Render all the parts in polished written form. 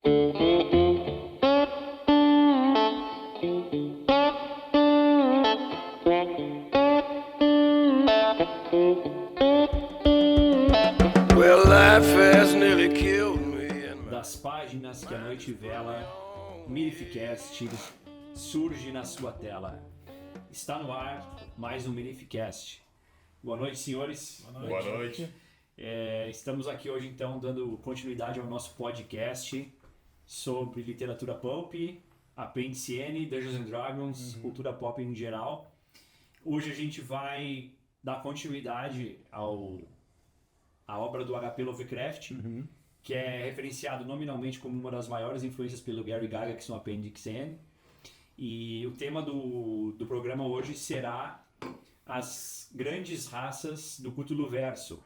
Well, life has nearly killed me. Das páginas que a noite vela, Minificast surge na sua tela. Está no ar mais um Minificast. Boa noite, senhores. Boa noite. Estamos aqui hoje, então, dando continuidade ao nosso podcast sobre literatura pulp, Apêndice N, Dungeons and Dragons, cultura pop em geral. Hoje a gente vai dar continuidade à obra do H.P. Lovecraft, que é referenciado nominalmente como uma das maiores influências pelo Gary Gygax no Apêndice N. E o tema do programa hoje será as grandes raças do Cthulhuverso,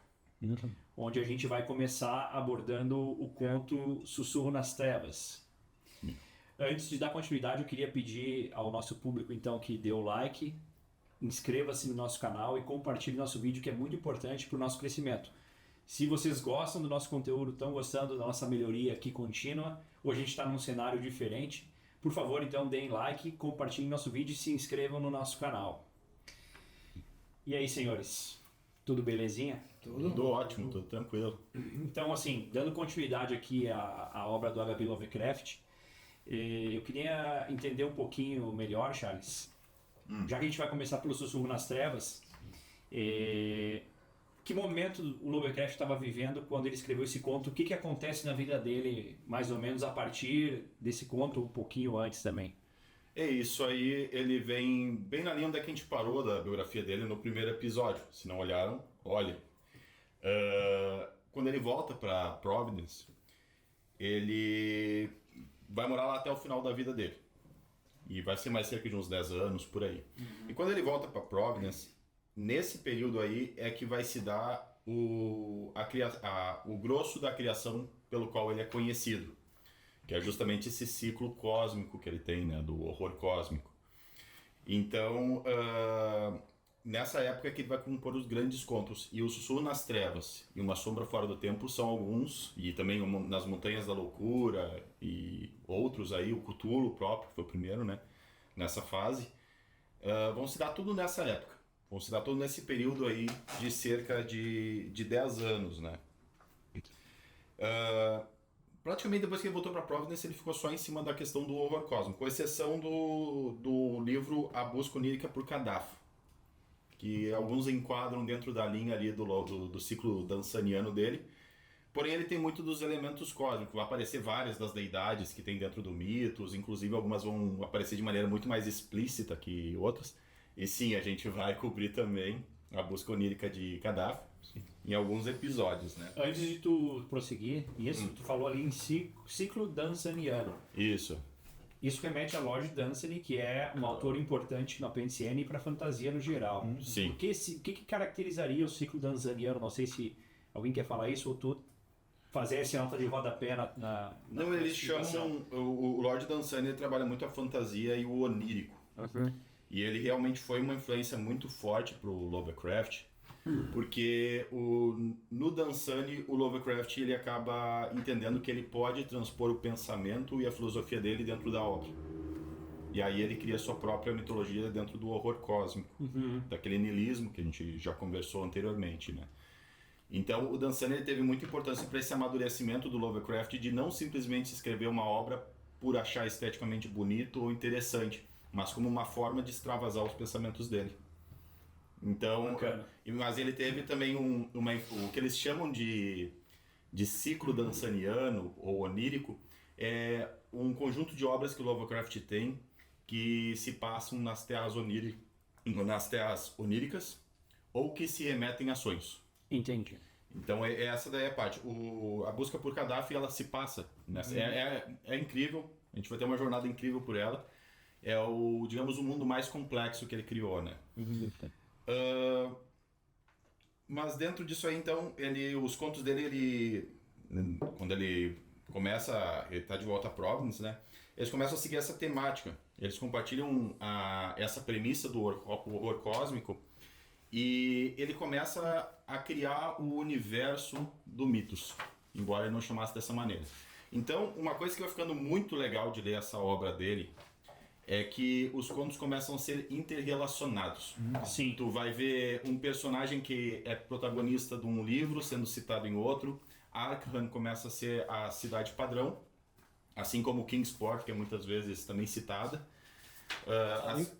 onde a gente vai começar abordando o conto Sussurro nas Trevas. Antes de dar continuidade, eu queria pedir ao nosso público então que dê o like, inscreva-se no nosso canal e compartilhe nosso vídeo, que é muito importante para o nosso crescimento. Se vocês gostam do nosso conteúdo, estão gostando da nossa melhoria aqui contínua, hoje a gente está num cenário diferente, por favor, então deem like, compartilhem nosso vídeo e se inscrevam no nosso canal. E aí, senhores, tudo belezinha? Tudo ótimo, tudo tranquilo. Então, assim, dando continuidade aqui à obra do H.P. Lovecraft, eu queria entender um pouquinho melhor, Charles, já que a gente vai começar pelo Sussurro nas Trevas, que momento o Lovecraft estava vivendo quando ele escreveu esse conto? O que acontece na vida dele, mais ou menos, a partir desse conto, um pouquinho antes também? É isso aí, ele vem bem na linha onde é que a gente parou da biografia dele no primeiro episódio. Se não olharam, olhem. Quando ele volta para Providence, ele vai morar lá até o final da vida dele. E vai ser mais cerca de uns 10 anos, por aí. E quando ele volta para Providence, nesse período aí é que vai se dar o grosso da criação pelo qual ele é conhecido, que é justamente esse ciclo cósmico que ele tem, né, do horror cósmico. Então, nessa época é que ele vai compor os grandes contos, e o Sussurro nas Trevas e Uma Sombra Fora do Tempo são alguns, e também Nas Montanhas da Loucura e outros aí, o Cthulhu próprio, que foi o primeiro, né, nessa fase, vão se dar tudo nessa época. Vão se dar todo nesse período aí de cerca de 10 anos, né? Praticamente depois que ele voltou para Providence, ele ficou só em cima da questão do horror cósmico, com exceção do livro A Busca Onírica por Kadaf, que alguns enquadram dentro da linha ali do ciclo dansaniano dele. Porém, ele tem muito dos elementos cósmicos, vai aparecer várias das deidades que tem dentro do mitos, inclusive algumas vão aparecer de maneira muito mais explícita que outras. E sim, a gente vai cobrir também a busca onírica de Kadaf em alguns episódios, né? Antes de tu prosseguir, tu falou ali em ciclo dansaniano. Isso. Isso remete a Lord Dunsany, que é um autor importante no Apêndice N e para a fantasia no geral. Sim. O que caracterizaria o ciclo dansaniano? Não sei se alguém quer falar isso ou tu fazer essa nota de rodapé na Não, eles chamam... O Lord Dunsany trabalha muito a fantasia e o onírico. E ele realmente foi uma influência muito forte para o Lovecraft, porque no Dunsany o Lovecraft ele acaba entendendo que ele pode transpor o pensamento e a filosofia dele dentro da obra. E aí ele cria sua própria mitologia dentro do horror cósmico, daquele niilismo que a gente já conversou anteriormente, né? Então o Dunsany ele teve muita importância para esse amadurecimento do Lovecraft de não simplesmente escrever uma obra por achar esteticamente bonito ou interessante, mas como uma forma de extravasar os pensamentos dele. Então, mas ele teve também o que eles chamam de ciclo dansaniano ou onírico, é um conjunto de obras que o Lovecraft tem que se passam nas terras oníricas ou que se remetem a sonhos. Entendi. Então essa daí é a parte. A busca por Kadaf, ela se passa nessa, é incrível, a gente vai ter uma jornada incrível por ela. É digamos, o mundo mais complexo que ele criou, né? Mas dentro disso aí, então, os contos dele, quando ele tá de volta a Providence, né? Eles começam a seguir essa temática. Eles compartilham essa premissa do horror cósmico e ele começa a criar o universo do mitos, embora ele não chamasse dessa maneira. Então, uma coisa que vai ficando muito legal de ler essa obra dele é que os contos começam a ser interrelacionados. Sim. Tu vai ver um personagem que é protagonista de um livro sendo citado em outro. Arkham começa a ser a cidade padrão, assim como Kingsport, que é muitas vezes também citada.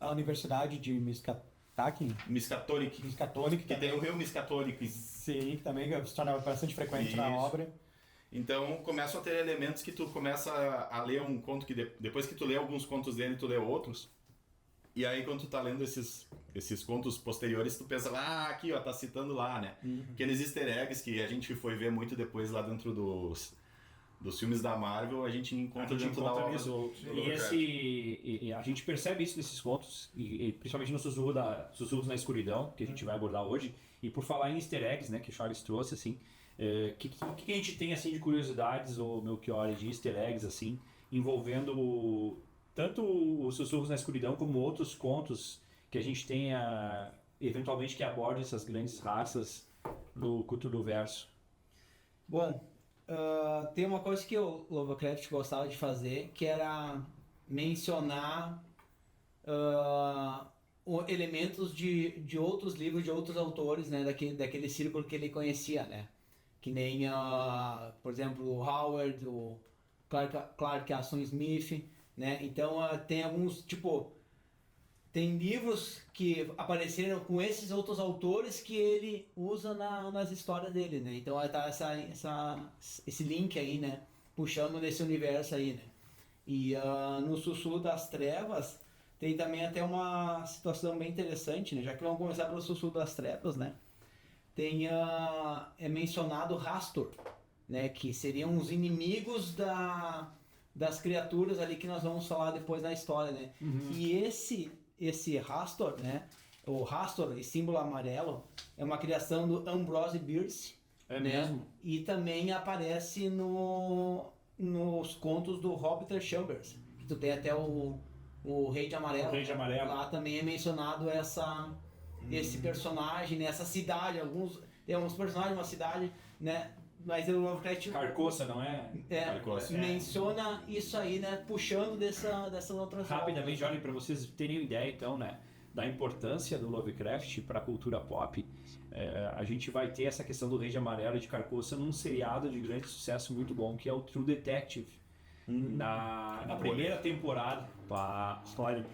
A Universidade de Miskatonic, Que tem o rio Miskatonic. sim, também se torna bastante frequente na Isso. obra. Então começam a ter elementos que tu começa a ler um conto que depois que tu lê alguns contos dele, tu lê outros. E aí quando tu tá lendo esses contos posteriores, tu pensa, aqui ó, tá citando lá, né? Aqueles easter eggs que a gente foi ver muito depois lá dentro dos filmes da Marvel, a gente encontra dentro da obra do Lovecraft. E a gente percebe isso nesses contos, e principalmente no Sussurros na Escuridão, que a gente vai abordar hoje. E por falar em easter eggs, né, que o Charles trouxe, assim, que a gente tem assim de curiosidades, ou Melchior, de easter eggs, assim, envolvendo tanto os Sussurros na Escuridão como outros contos que a gente tenha, eventualmente, que abordem essas grandes raças do Cthulhuverso. Bom, tem uma coisa que o Lovecraft gostava de fazer, que era mencionar elementos de outros livros, de outros autores, né, daquele círculo que ele conhecia, né? Que nem, por exemplo, o Howard, o Clark Aston Smith, né? Então tem alguns, tem livros que apareceram com esses outros autores que ele usa nas histórias dele, né? Então tá esse link aí, né? Puxando nesse universo aí, né? E no Sussurro das Trevas tem também até uma situação bem interessante, né? Já que vamos começar pelo Sussurro das Trevas, né? Tem é mencionado Hastur, né? Que seriam os inimigos das criaturas ali que nós vamos falar depois na história, né? E esse Hastur, né? O Hastur, esse símbolo amarelo, é uma criação do Ambrose Bierce, É né? mesmo? E também aparece nos contos do Robert Chambers, que tu tem até o Rei de Amarelo. O Rei de Amarelo. Lá também é mencionado esse personagem, né? Essa cidade, tem alguns personagens, uma cidade, né? Mas o Lovecraft Carcoça, não é? Carcoça. menciona isso aí, né? Puxando dessas outras Rapidamente, olhem, para vocês terem ideia, então, né, da importância do Lovecraft para a cultura pop, a gente vai ter essa questão do Rei de Amarelo e de Carcoça num seriado de grande sucesso muito bom, que é o True Detective. Na primeira temporada, olha,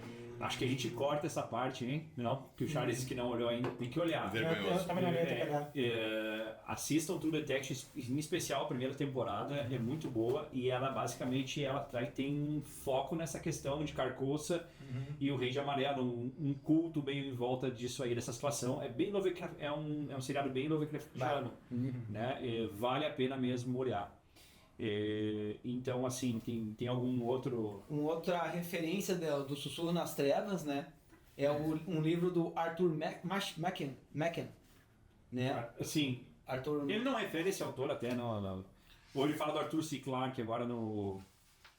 acho que a gente corta essa parte, hein? Não, que o Charles disse que não olhou ainda, tem que olhar. Vergonhoso. Eu também não ia Assistam True Detective, em especial a primeira temporada, é muito boa, e ela basicamente tem um foco nessa questão de Carcoça e o Rei de Amarelo, um culto meio em volta disso aí, dessa situação. É bem Lovecraft, é um seriado bem Lovecraftiano, né? Vale a pena mesmo olhar. Então, assim, tem algum outro... Uma outra referência do Sussurro nas Trevas, né? É um livro do Arthur Machen, né? Assim, Arthur... ele não refere esse autor até, não. Ou ele fala do Arthur C. Clarke agora no...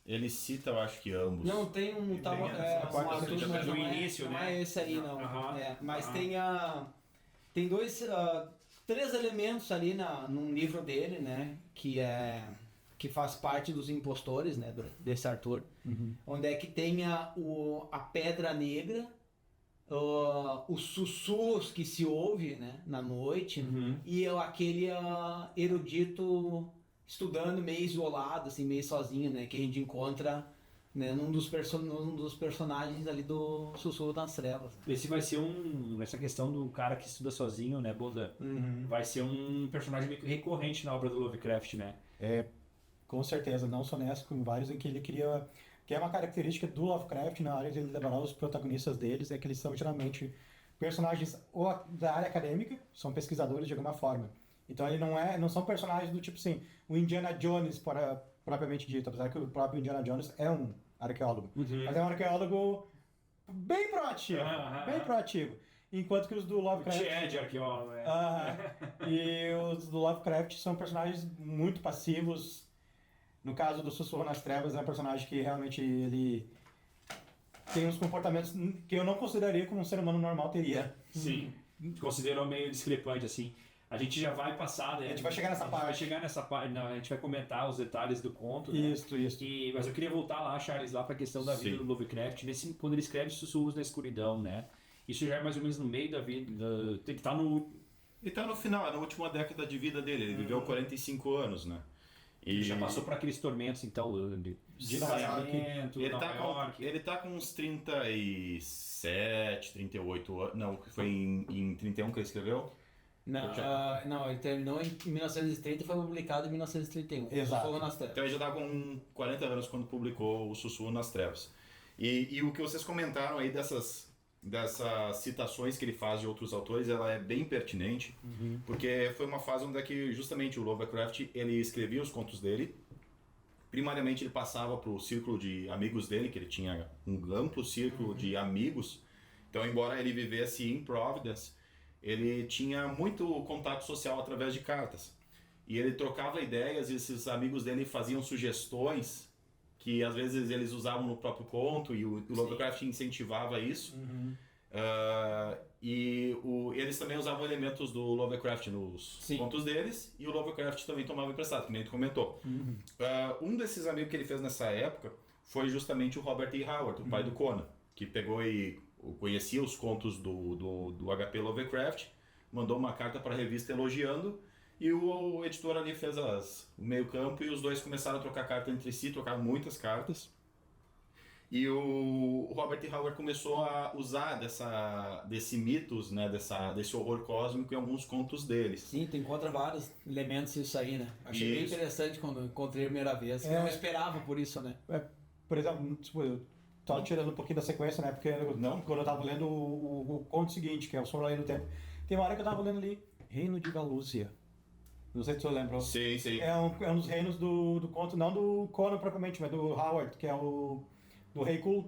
Ele cita, eu acho que ambos. Não, tem um tal... tem essa um parte Arthur, do mas não início, não né? é esse aí, não. Aham, Mas aham. tem três elementos ali num livro dele, né? Que faz parte dos impostores, né, desse Arthur, onde é que tem a Pedra Negra, os sussurros que se ouve, né, na noite, e aquele erudito estudando meio isolado, assim, meio sozinho, né, que a gente encontra, né, num dos personagens ali do Sussurro das Trevas. Esse vai ser essa questão do cara que estuda sozinho, né, Boda? Vai ser um personagem meio que recorrente na obra do Lovecraft, né? Com certeza, não só nessa, como vários em que ele queria... Que é uma característica do Lovecraft na área de ele elaborar os protagonistas deles, é que eles são geralmente personagens ou da área acadêmica, são pesquisadores de alguma forma. Então ele não são personagens do tipo assim, o Indiana Jones propriamente dito, apesar que o próprio Indiana Jones é um arqueólogo. Mas é um arqueólogo bem proativo. Enquanto que os do Lovecraft... Chad, arqueólogo, e os do Lovecraft são personagens muito passivos. No caso do Sussurro nas Trevas, é um personagem que realmente ele tem uns comportamentos que eu não consideraria como um ser humano normal teria. Sim, considerou meio discrepante, assim. A gente já vai passar, né? A gente vai chegar nessa A gente vai parte. chegar nessa parte, não, a gente vai comentar os detalhes do conto, né? Isso. Mas eu queria voltar lá, Charles, lá para a questão da vida Sim. do Lovecraft, quando ele escreve Sussurros na Escuridão, né? Isso já é mais ou menos no meio da vida, tem que estar no... Ele tá no final, na última década de vida dele. Ele viveu 45 anos, né? E Já passou por aqueles tormentos, então, de Nova casamento, Nova York. ele tá com uns 37, 38 anos. Não, foi em 31 que ele escreveu? Não, ele terminou em 1930 e foi publicado em 1931. Exato. Fogo nas Trevas. Então ele já tava com 40 anos quando publicou o Sussurro nas Trevas. E o que vocês comentaram aí dessas citações que ele faz de outros autores, ela é bem pertinente, porque foi uma fase onde é que justamente o Lovecraft, ele escrevia os contos dele. Primariamente ele passava para o círculo de amigos dele, que ele tinha um amplo círculo de amigos. Então, embora ele vivesse em Providence, ele tinha muito contato social através de cartas. E ele trocava ideias e esses amigos dele faziam sugestões que às vezes eles usavam no próprio conto e o Lovecraft incentivava isso. Eles também usavam elementos do Lovecraft nos contos deles e o Lovecraft também tomava emprestado, que nem tu comentou. Um desses amigos que ele fez nessa época foi justamente o Robert E. Howard, o pai do Conan, que pegou e conhecia os contos do H.P. Lovecraft, mandou uma carta para a revista elogiando, e o editor ali fez o meio campo e os dois começaram a trocar carta entre si, trocaram muitas cartas. E o Robert E. Howard começou a usar desse mitos, né, desse horror cósmico em alguns contos deles. Sim, tu encontra vários elementos disso aí, né? Achei bem Isso. interessante quando eu encontrei a primeira vez. Eu não esperava por isso, né? Por exemplo, tipo, eu tava tirando um pouquinho da sequência, né? Porque quando eu tava lendo o conto seguinte, que é o Sobre a Lei do Tempo, tem uma hora que eu tava lendo ali, Reino de Galúcia. Não sei se você lembra. Sim, sim. É um dos reinos do conto, não do Conan propriamente, mas do Howard, que é o do Rei Kul,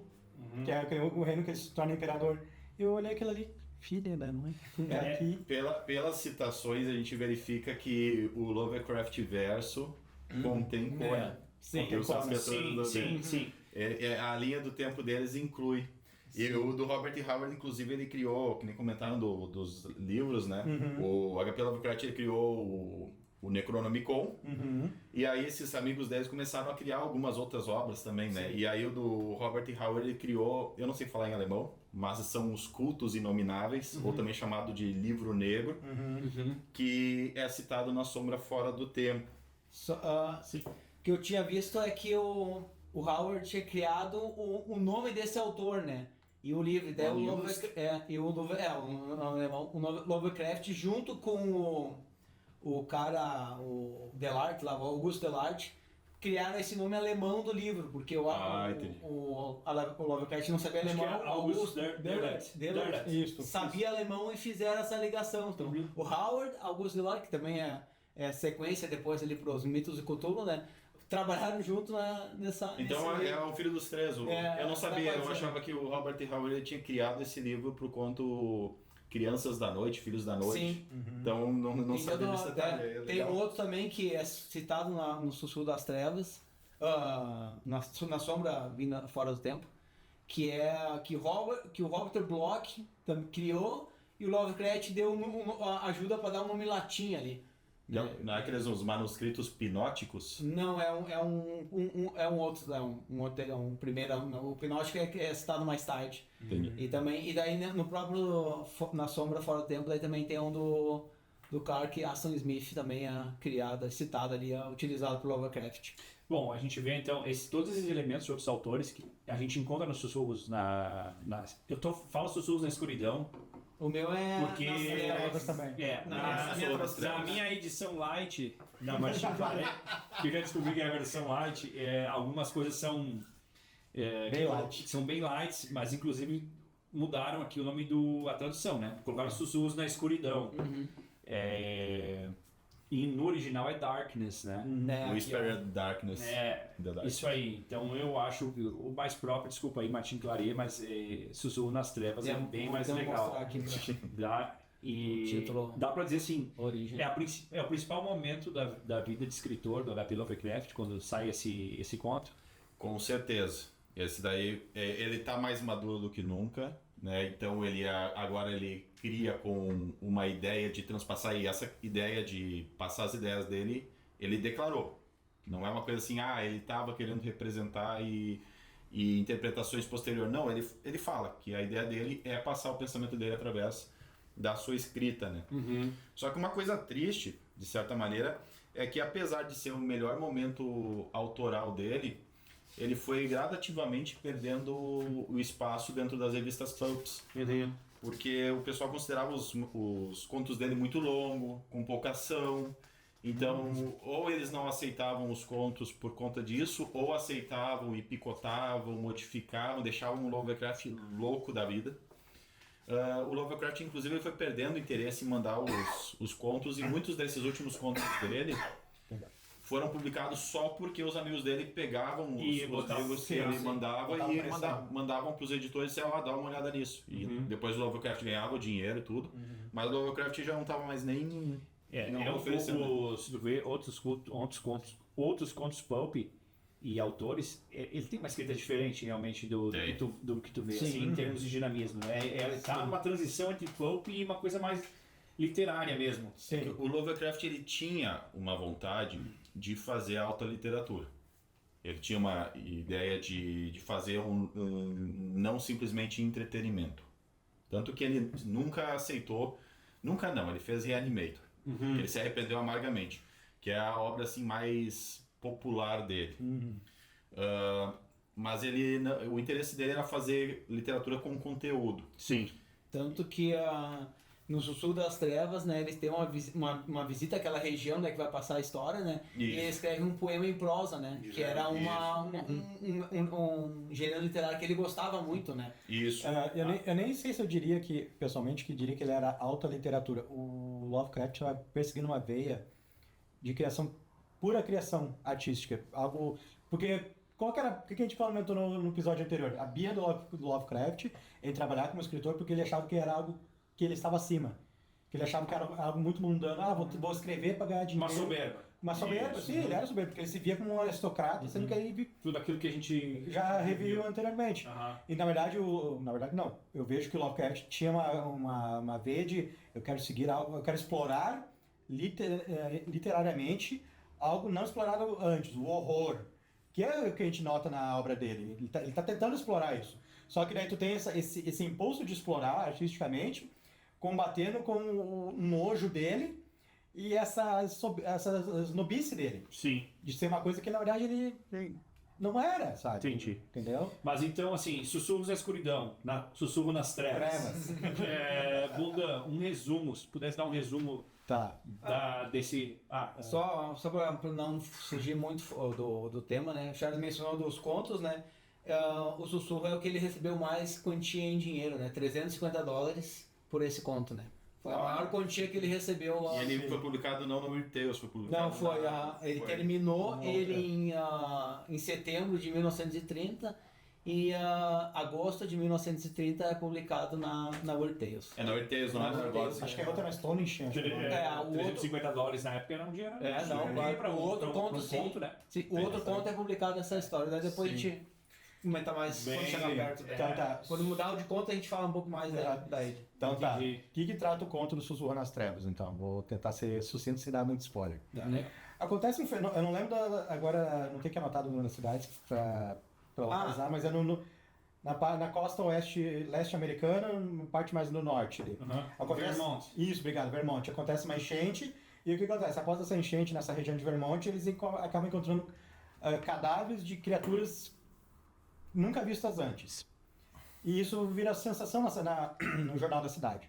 que é o reino que ele se torna imperador. Eu olhei aquilo ali, filha da mãe, aqui. Pelas citações a gente verifica que o Lovecraft verso contém Conan. Sim, Contém os escritores Sim. A linha do tempo deles inclui. E o do Robert E. Howard, inclusive, ele criou, que nem comentaram dos livros, né? O H.P. Lovecraft ele criou o Necronomicon. E aí esses amigos deles começaram a criar algumas outras obras também, né? E aí o do Robert E. Howard ele criou, eu não sei falar em alemão, mas são os Cultos Inomináveis, ou também chamado de Livro Negro, que é citado na Sombra Fora do Tempo. O que eu tinha visto é que o Howard tinha criado o nome desse autor, né? E o livro, daí o Lovecraft junto com o cara, o Delarte lá, o Augusto Delarte, criaram esse nome alemão do livro, porque o Lovecraft não sabia Acho que alemão, é Augusto Delarte. Isso. sabia alemão e fizeram essa ligação. Então, o Howard, Augusto Delarte, que também é sequência depois ali para os mitos de Cthulhu, né? Trabalharam junto nessa... Então nesse é o filho dos três. Eu não sabia, eu achava que o Robert E. Howard ele tinha criado esse livro pro conto Crianças da Noite, Filhos da Noite. Sim. Então não sabia desse detalhe. É tem legal. outro também que é citado no Sussurro das Trevas, na Sombra Vinda Fora do Tempo, que é que o Walter Block criou e o Lovecraft deu ajuda para dar um nome latim ali. Não é aqueles os manuscritos pinóticos? Não, é um outro, um primeiro, o Pinótico é citado mais tarde. Entendi. E daí no próprio Na Sombra Fora do Tempo, daí também tem um do Clark Aston Smith, também criado, citado ali, utilizado por Lovecraft. Bom, a gente vê então todos esses elementos de outros autores que a gente encontra nos Sussurros falo Sussurros na Escuridão, O meu é porque Nas Trevas também. na minha edição light da Martin Claret, que eu já descobri que é a versão light, algumas coisas são são bem light, mas inclusive mudaram aqui o nome a tradução, né? Colocaram Sussurros na Escuridão. E no original é Darkness, né? Whisper Darkness. The Dark. Isso aí. Então eu acho que o mais próprio, desculpa aí, Martin Claret, mas Sussurro nas Trevas é bem mais legal. Dá pra dizer assim, Origem. é o principal momento da vida de escritor do H.P. Lovecraft, quando sai esse conto. Com certeza. Esse daí, ele tá mais maduro do que nunca, né? Então agora ele cria com uma ideia de transpassar, e essa ideia de passar as ideias dele, ele declarou. Não é uma coisa assim, ele estava querendo representar e interpretações posteriores. Não, ele fala que a ideia dele é passar o pensamento dele através da sua escrita, né? Só que uma coisa triste, de certa maneira, é que apesar de ser o melhor momento autoral dele, ele foi gradativamente perdendo o espaço dentro das revistas pulps. Porque o pessoal considerava os contos dele muito longos, com pouca ação. Então, ou eles não aceitavam os contos por conta disso, ou aceitavam e picotavam, modificavam, deixavam o Lovecraft louco da vida. O Lovecraft, inclusive, ele foi perdendo interesse em mandar os contos, e muitos desses últimos contos dele foram publicados só porque os amigos dele pegavam os livros que ele mandava e mandavam para os editores e diziam, dá uma olhada nisso. E depois o Lovecraft ganhava o dinheiro e tudo, mas o Lovecraft já não estava mais nem... Se tu vê outros contos pulp e autores, ele tem uma escrita diferente realmente do que tu vê, assim, em termos de dinamismo. Tá numa transição entre pulp e uma coisa mais literária mesmo. Sim. O Lovecraft, ele tinha uma vontade de fazer alta literatura. Ele tinha uma ideia de fazer não simplesmente entretenimento. Tanto que ele nunca aceitou, nunca não, ele fez Reanimator. Ele se arrependeu amargamente, que é a obra assim mais popular dele. Mas o interesse dele era fazer literatura com conteúdo. Sim. Tanto que no Sussurro das Trevas, né, eles têm uma visita àquela região, né, que vai passar a história, né? Isso. E ele escreve um poema em prosa, né? Que era um gênero literário que ele gostava muito, né? Isso. Eu nem sei se eu diria pessoalmente, que diria que ele era alta literatura. O Lovecraft estava perseguindo uma veia de pura criação artística. Algo... Porque o que a gente comentou no episódio anterior? A birra do Lovecraft em trabalhar como escritor porque ele achava que era algo que ele estava acima. Que ele achava que era algo muito mundano. Vou escrever para ganhar dinheiro. Uma soberba, sim, ele era soberbo, porque ele se via como um aristocrata, sendo que ele... Tudo aquilo que a gente já reviu anteriormente. E na verdade não. Eu vejo que o Lovecraft tinha uma veia de eu quero seguir algo, eu quero explorar literariamente algo não explorado antes, o horror. Que é o que a gente nota na obra dele. Ele tá tentando explorar isso. Só que daí tu tem esse impulso de explorar artisticamente, combatendo com o nojo dele e essa snobice dele. Sim. De ser uma coisa que na verdade ele não era, sabe? Entendi. Entendeu? Mas então, assim, Sussurros na Escuridão, Sussurro nas Trevas. Bunda, um resumo, se pudesse dar um resumo desse... Só para não fugir muito do tema, né? O Charles mencionou dos contos, né? O Sussurro é o que ele recebeu mais quantia em dinheiro, né? $350 por esse conto, né? Foi a maior quantia que ele recebeu lá. E ele foi publicado não no Weird Tales, foi publicado... Não, foi. Ele terminou em setembro de 1930 e agosto de 1930 é publicado na Weird Tales. Na Weird Tales, não é na Argos. Acho que é outra Astonishing. $350 na época era um dinheiro. O outro conto, sim. Né? O outro conto é publicado nessa história. Daí depois a gente comenta mais quando chegar perto. Quando mudar o de conta a gente fala um pouco mais daí. Então tá. O que trata o conto do Sussurro nas Trevas, então? Vou tentar ser sucinto sem dar muito spoiler. Acontece um fenômeno, eu não lembro agora, não tem que anotar na cidade pra localizar, mas é na costa leste americana, parte mais no norte. Vermont. Isso, obrigado, Vermont. Acontece uma enchente, e o que acontece? Após essa enchente nessa região de Vermont, eles acabam encontrando cadáveres de criaturas nunca vistas antes. E isso vira sensação no jornal da cidade.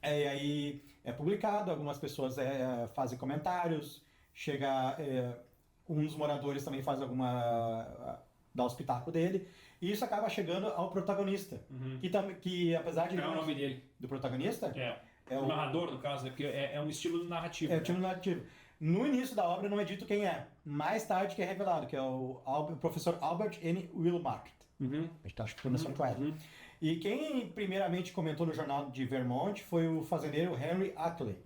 E aí é publicado, algumas pessoas fazem comentários, um dos moradores também faz dá o espetáculo dele, e isso acaba chegando ao protagonista, que apesar de... Qual é o nome dele? Do protagonista? O narrador, no caso, né? Porque é um estilo narrativo. É um estilo narrativo. No início da obra não é dito quem é. Mais tarde que é revelado, que é o professor Albert N. Wilmart. Acho que pronunciando correto. E quem primeiramente comentou no jornal de Vermont foi o fazendeiro Henry Ackley.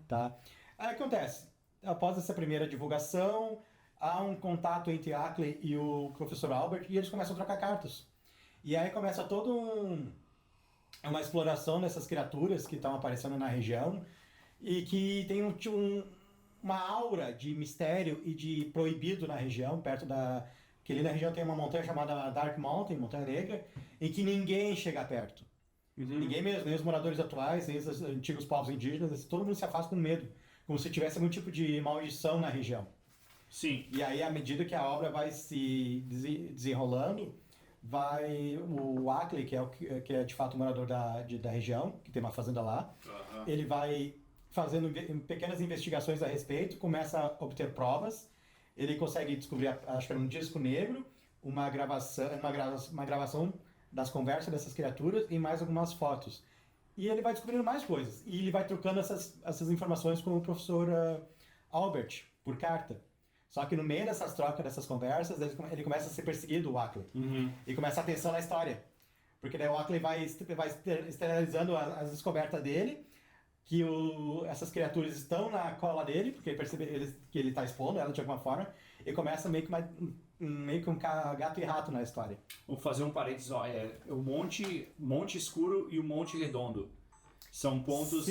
Tá? Aí acontece, após essa primeira divulgação, há um contato entre Ackley e o professor Albert e eles começam a trocar cartas. E aí começa uma exploração dessas criaturas que estão aparecendo na região e que tem uma aura de mistério e de proibido na região, que ali na região tem uma montanha chamada Dark Mountain, Montanha Negra, em que ninguém chega perto. Ninguém mesmo, nem os moradores atuais, nem os antigos povos indígenas, todo mundo se afasta com medo, como se tivesse algum tipo de maldição na região. Sim. E aí, à medida que a obra vai se desenrolando, o Ackley, que é de fato morador da região, que tem uma fazenda lá, ele vai fazendo pequenas investigações a respeito, começa a obter provas, ele consegue descobrir, acho que era um disco negro, uma gravação das conversas dessas criaturas e mais algumas fotos. E ele vai descobrindo mais coisas. E ele vai trocando essas informações com o professor Albert, por carta. Só que no meio dessas trocas, dessas conversas, ele começa a ser perseguido, o Ackley. E começa a tensão na história. Porque daí o Ackley vai externalizando as descobertas dele, que essas criaturas estão na cola dele, porque ele percebe que ele está expondo ela de alguma forma, e começa meio que um gato e rato na história. Vou fazer um parênteses, o Monte Escuro e o Monte Redondo. São pontos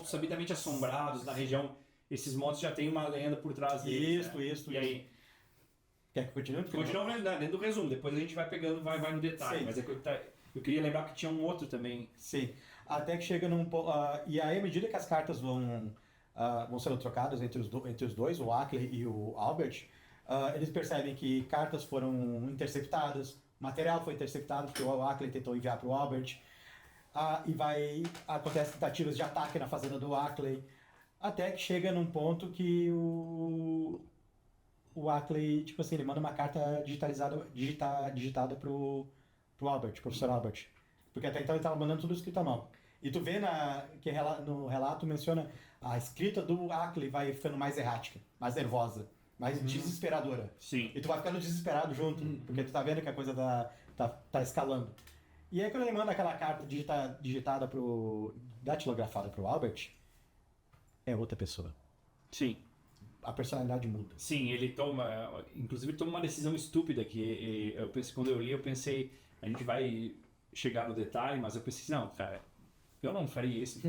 sabidamente assombrados na região. Esses montes já tem uma lenda por trás deles. Isso. E aí? Quer que continue? Continua dentro do resumo, depois a gente vai pegando, vai no detalhe. Sim. Mas eu queria lembrar que tinha um outro também. Sim. Até que chega e aí, à medida que as cartas vão sendo trocadas entre os dois, o Ackley e o Albert, eles percebem que cartas foram interceptadas, material foi interceptado, porque o Ackley tentou enviar para o Albert, acontecem tentativas de ataque na fazenda do Ackley, até que chega num ponto que o Ackley, tipo assim, ele manda uma carta digitada pro Albert, professor Albert. Porque até então ele estava mandando tudo escrito à mão. E tu vê no relato menciona a escrita do Ackley vai ficando mais errática, mais nervosa, mais desesperadora. Sim. E tu vai ficando desesperado junto, porque tu tá vendo que a coisa tá escalando. E aí quando ele manda aquela carta digitada datilografada pro Albert, é outra pessoa. Sim. A personalidade muda. Sim, inclusive toma uma decisão estúpida que quando eu li, eu pensei, a gente vai chegar no detalhe, mas eu pensei, não, cara, eu não faria isso.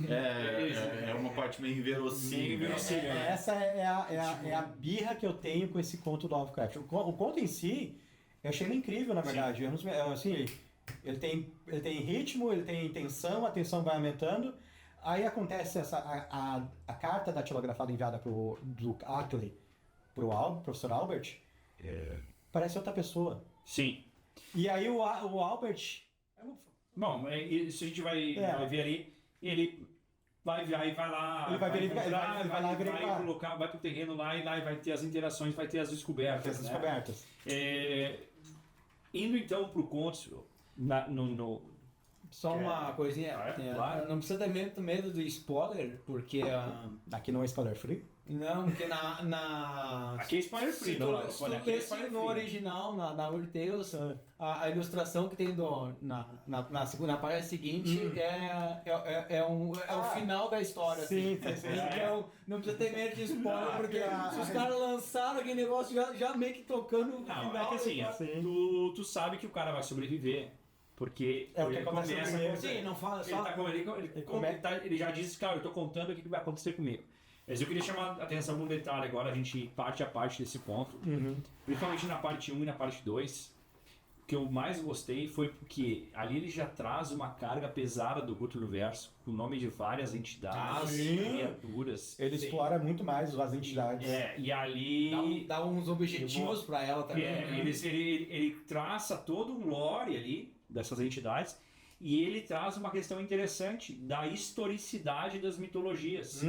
É uma parte meio inverossímil. Essa é a birra que eu tenho com esse conto do Lovecraft. O conto em si, eu achei ele incrível, na verdade. Ele tem ritmo, ele tem tensão, a tensão vai aumentando. Aí acontece a carta datilografada enviada do Ackley pro professor Albert, parece outra pessoa. Sim. E aí o Albert... Bom, isso a gente vai ver ali. Ele vai lá. Ele vai verificar. Vai pro terreno lá e lá vai ter as interações, vai ter as descobertas. Indo então pro conto, Só uma coisinha, claro. não precisa ter medo do spoiler, porque... Aqui não é spoiler free? Não, porque aqui é spoiler free, se tu lesse no original, na Weird Tales, a ilustração que tem na segunda página seguinte é o final da história. Sim. Então, não precisa ter medo de spoiler, porque se os caras lançaram aquele negócio já meio que tocando no final. É que assim, tu sabe que o cara vai sobreviver. Porque é o que acontece comigo. Sim, não fala só. Ele já disse, cara, eu tô contando o que vai acontecer comigo. Mas eu queria chamar a atenção para um detalhe agora, a gente parte a parte desse ponto. Principalmente na parte 1 e na parte 2. O que eu mais gostei foi porque ali ele já traz uma carga pesada do Cthulhu Verso, com o nome de várias entidades, criaturas. Ele explora muito mais as entidades. E ali... Dá uns objetivos para ela também. Ele traça todo um lore ali dessas entidades. E ele traz uma questão interessante da historicidade das mitologias.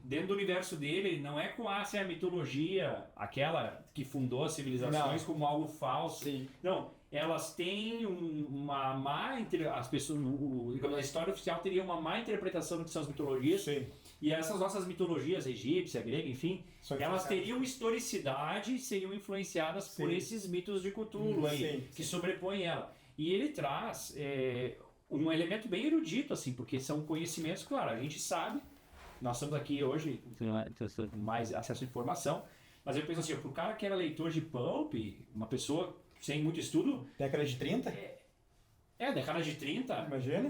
Dentro do universo dele, não é com a mitologia, aquela que fundou as civilizações, como algo falso. Sim. Não, elas têm uma má... As pessoas, digamos, a história oficial teria uma má interpretação do que são as mitologias. Sim. E essas nossas mitologias, egípcia, grega, enfim, elas teriam historicidade e seriam influenciadas por esses mitos de Cthulhu aí, que sobrepõem ela. E ele traz... um elemento bem erudito, assim, porque são conhecimentos, claro, a gente sabe, nós estamos aqui hoje, mais acesso à informação, Mas eu penso assim, pro cara que era leitor de pulp, uma pessoa sem muito estudo, Década de 30? década de 30, Imagina.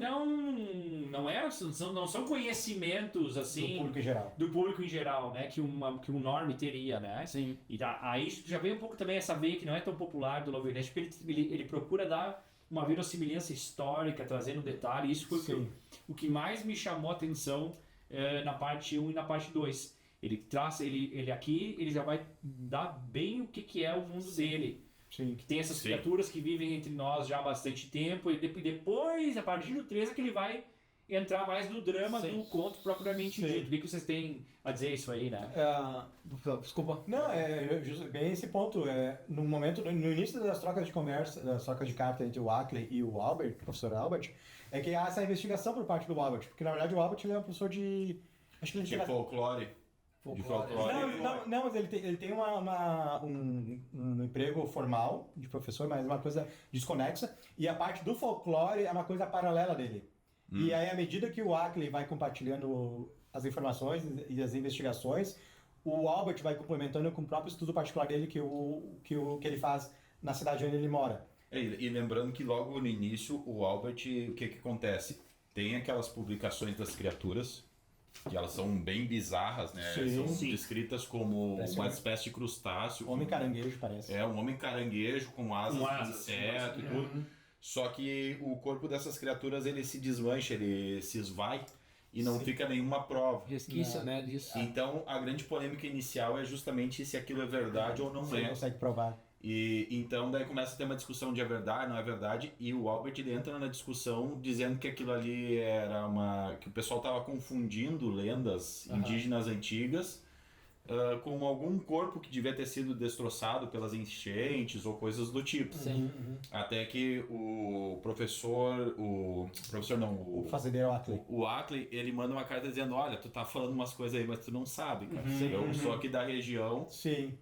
não são conhecimentos, assim... Do público em geral. Do público em geral, né? Que um norme teria, né? Sim. E aí já vem um pouco também essa veia que não é tão popular do Lovecraft, porque ele procura dar uma verossimilhança histórica, trazendo detalhe. Isso foi o que mais me chamou a atenção na parte 1 e na parte 2. Ele traz, ele aqui, ele já vai dar bem o que é o mundo dele. Sim. Que tem essas criaturas que vivem entre nós já há bastante tempo, e depois, a partir do 3, é que ele vai entrar mais no drama do conto propriamente dito. O que vocês têm a dizer isso aí, né? Desculpa. Não, bem esse ponto. No momento, no início das trocas de conversa, das trocas de carta entre o Ackley e o Albert, o professor Albert, é que há essa investigação por parte do Albert, porque na verdade o Albert ele é um professor de... Acho que ele De folclore. De folclore. Não, mas ele tem um emprego formal de professor, mas é uma coisa desconexa, e a parte do folclore é uma coisa paralela dele. E aí, à medida que o Ackley vai compartilhando as informações e as investigações, o Albert vai complementando com o próprio estudo particular dele que ele faz na cidade onde ele mora. E lembrando que logo no início, o Albert, o que acontece? Tem aquelas publicações das criaturas, que elas são bem bizarras, né? São descritas como uma espécie de crustáceo. Homem caranguejo, parece. Um homem caranguejo com asas de inseto e tudo. Só que o corpo dessas criaturas, ele se desmancha, ele se esvai e não fica nenhuma prova. Resquício, né, disso. Então, a grande polêmica inicial é justamente se aquilo é verdade ou não Você não consegue provar. E então daí começa a ter uma discussão de é verdade, não é verdade, e o Albert ele entra na discussão dizendo que aquilo ali era que o pessoal estava confundindo lendas indígenas antigas com algum corpo que devia ter sido destroçado pelas enchentes ou coisas do tipo. Até que o fazendeiro Ackley. O Ackley, ele manda uma carta dizendo, olha, tu tá falando umas coisas aí, mas tu não sabe, cara. Eu sou aqui da região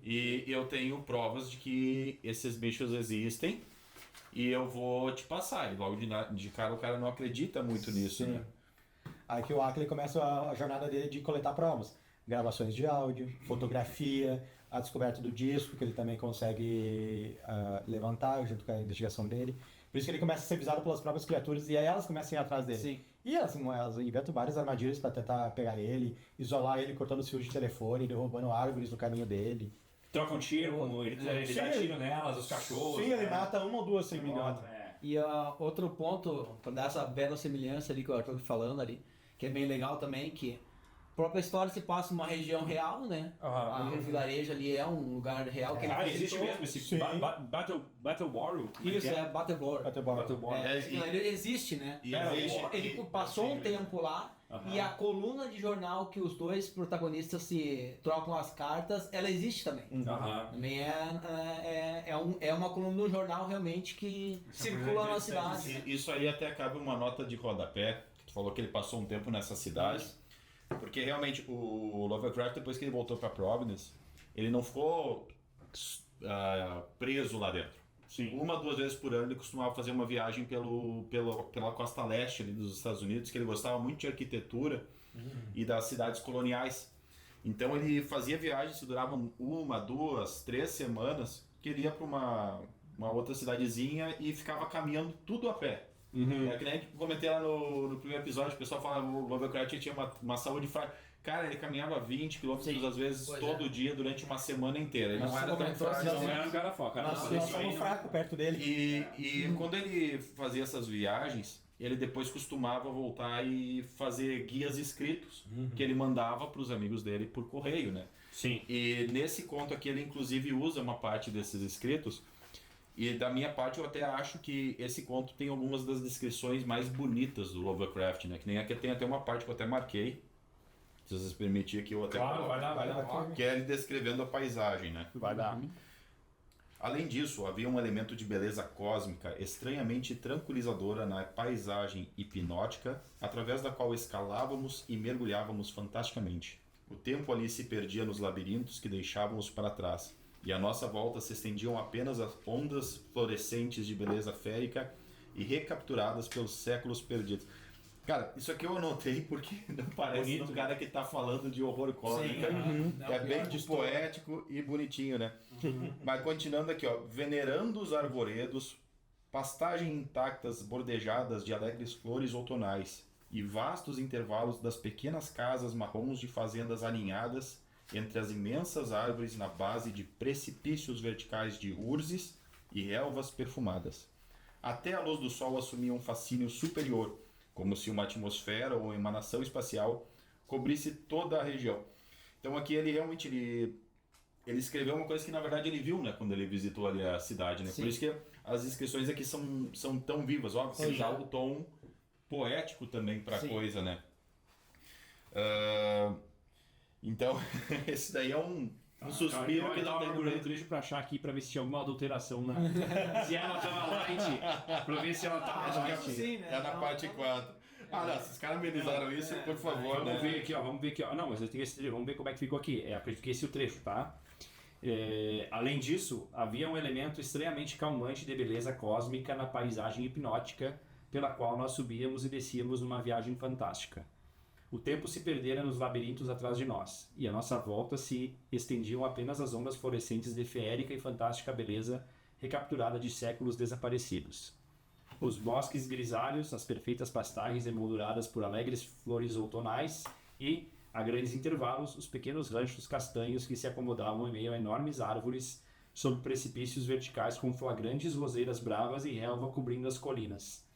e eu tenho provas de que esses bichos existem e eu vou te passar. E logo de cara o cara não acredita muito nisso, né? Aí que o Ackley começa a jornada dele de coletar provas. Gravações de áudio, fotografia, a descoberta do disco, que ele também consegue levantar junto com a investigação dele. Por isso que ele começa a ser visado pelas próprias criaturas e aí elas começam a ir atrás dele. E elas inventam várias armadilhas para tentar pegar ele, isolar ele cortando os fios de telefone, derrubando árvores no caminho dele. Troca um tiro, ele dá tiro nelas, os cachorros. Sim, ele mata uma ou duas, se não me engano. E outro ponto, para dar essa verossimilhança ali que eu estou falando ali, que é bem legal também, que a própria história se passa numa região real, né? O vilarejo ali é um lugar real que ele existe mesmo esse Battle War? Isso, Battle War. Ele existe, né? Ele passou um tempo lá e a coluna de jornal que os dois protagonistas se trocam as cartas, ela existe também. Também é uma coluna do jornal realmente que circula na cidade. Isso aí até cabe uma nota de rodapé, que tu falou que ele passou um tempo nessa cidade. Porque realmente o Lovecraft, depois que ele voltou para Providence, ele não ficou preso lá dentro. Uma, 2 vezes por ano ele costumava fazer uma viagem pela costa leste ali dos Estados Unidos, que ele gostava muito de arquitetura e das cidades coloniais. Então ele fazia viagens que duravam 1, 2, 3 semanas, que ele ia para uma outra cidadezinha e ficava caminhando tudo a pé. Que nem eu comentei lá no primeiro episódio, o pessoal fala que o Lovecraft tinha uma saúde fraca. Cara, ele caminhava 20 km às vezes todo dia durante uma semana inteira. Ele não era tão fraco. Não era um cara foca. Nós somos fracos perto dele. E quando ele fazia essas viagens, ele depois costumava voltar e fazer guias escritos que ele mandava para os amigos dele por correio, né? E nesse conto aqui ele inclusive usa uma parte desses escritos. E da minha parte eu até acho que esse conto tem algumas das descrições mais bonitas do Lovecraft, né? Que nem aqui tem até uma parte que eu até marquei. Se vocês permitirem que eu até coloque. Vai lá. Que é ele descrevendo a paisagem, né? Vai lá. Além disso, havia um elemento de beleza cósmica estranhamente tranquilizadora na paisagem hipnótica, através da qual escalávamos e mergulhávamos fantasticamente. O tempo ali se perdia nos labirintos que deixávamos para trás. E à nossa volta se estendiam apenas as ondas fluorescentes de beleza férica e recapturadas pelos séculos perdidos. Cara, isso aqui eu anotei porque não parece Bonito, um cara que tá falando de horror cósmico. Sim, É bem poético e bonitinho, né? Mas continuando aqui, ó. Venerando os arvoredos, pastagem intactas bordejadas de alegres flores outonais e vastos intervalos das pequenas casas marrons de fazendas aninhadas entre as imensas árvores na base de precipícios verticais de urzes e relvas perfumadas. Até a luz do sol assumia um fascínio superior, como se uma atmosfera ou emanação espacial cobrisse toda a região. Então aqui ele realmente ele escreveu uma coisa que na verdade ele viu, né, quando ele visitou ali a cidade, né? Sim. Por isso que as inscrições aqui são tão vivas, óbvio, que ele dá o tom poético também para a Sim. coisa, né? Então esse daí é um suspiro eu que não tava tem no procurando o meio. trecho pra achar aqui pra ver se tinha alguma adulteração, né? Se ela tava light, pra ver se ela tava light. Sim, né? É na Não, parte não. 4. Ah, não, se os caras amenizaram isso, por favor, Vamos né? ver aqui, ó. Vamos ver aqui, ó. Não, mas eu tenho esse trecho. Vamos ver como é que ficou aqui. Acredito que esse é o trecho, tá? Além disso, havia um elemento estranhamente calmante de beleza cósmica na paisagem hipnótica pela qual nós subíamos e descíamos numa viagem fantástica. O tempo se perdera nos labirintos atrás de nós, e à nossa volta se estendiam apenas as ondas fluorescentes de feérica e fantástica beleza recapturada de séculos desaparecidos. Os bosques grisalhos, as perfeitas pastagens emolduradas por alegres flores outonais e, a grandes intervalos, os pequenos ranchos castanhos que se acomodavam em meio a enormes árvores sob precipícios verticais com flagrantes roseiras bravas e relva cobrindo as colinas.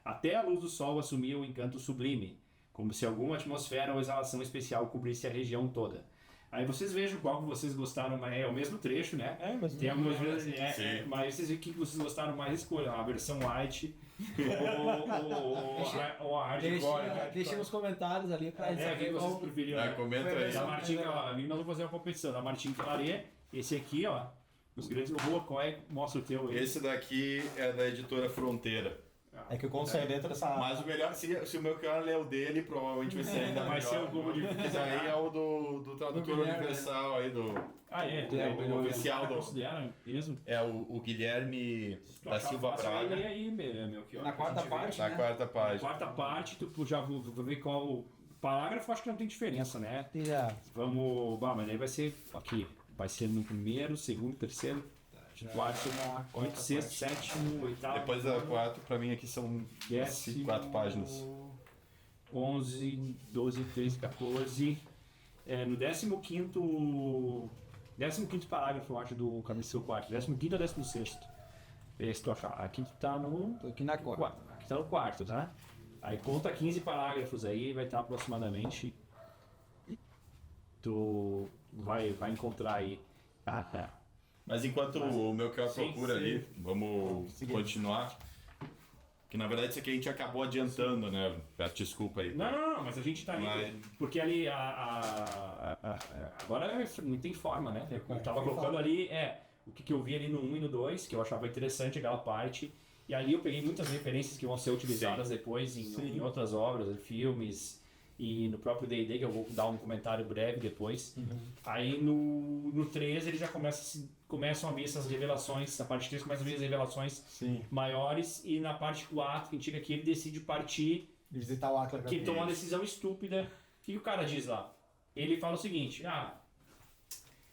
Até a luz do sol assumia um encanto sublime, como se alguma atmosfera ou exalação especial cobrisse a região toda. Aí vocês vejam qual que vocês gostaram mais. É o mesmo trecho, né? Mas Tem algumas vezes. Sim. Mas vocês veem o que vocês gostaram mais, escolham. A versão light ou a hardcore. Deixa nos comentários ali pra O que vocês preferiam. Ah, Né? comenta aí. Da Martin Claret, nós vamos fazer uma competição. Da Martin Claret, esse aqui, ó. Os grandes. Qual é? Mostra o teu aí. Esse daqui é da editora Fronteira. é que o conceito dentro dessa... Mas o melhor, se o meu cara ler o dele, provavelmente vai ser ainda melhor. Vai ser o Google de. Esse aí é o do tradutor Guilherme, universal aí, do O oficial do... Considera mesmo? É o Guilherme da Silva Braga, Aí, meu, aqui, ó, Na pra quarta gente ver. parte, na né? quarta Na página. quarta parte, tu já vou ver qual o parágrafo, acho que não tem diferença, né? Já. Vamos. Bah, mas aí vai ser aqui. Vai ser no primeiro, segundo, terceiro, quarto, quinto, sexto, sétimo, oitavo. Depois da 4, pra mim aqui são décimo, 4 páginas. 11, 12, 13, 14. No 15º parágrafo, eu acho, do Cabeça Quarto. 15º ou 16º? Esse tu achar. Aqui tu tá no Tô aqui na quarta. quarto. Aqui tá no quarto, tá? Aí conta 15 parágrafos aí, vai estar aproximadamente. Tu vai encontrar aí. Ah, tá. Mas enquanto o meu cara Sim, procura sim. ali, vamos continuar. Que na verdade isso aqui a gente acabou adiantando, né? Peço desculpa aí. Não, mas a gente tá indo. Mas- Porque ali agora não tem forma, né? Eu tava colocando ali, o que eu vi ali no 1 e no 2, que eu achava interessante aquela parte. E ali eu peguei muitas referências que vão ser utilizadas depois em outras obras, em filmes e no próprio D&D, que eu vou dar um comentário breve depois. Aí no 3 eles já começam a vir essas revelações, na parte 3 começam a vir as revelações Sim. maiores, e na parte 4, que indica que ele decide partir, De visitar o Atlas. que ele toma uma decisão estúpida. O que o cara diz lá? Ele fala o seguinte,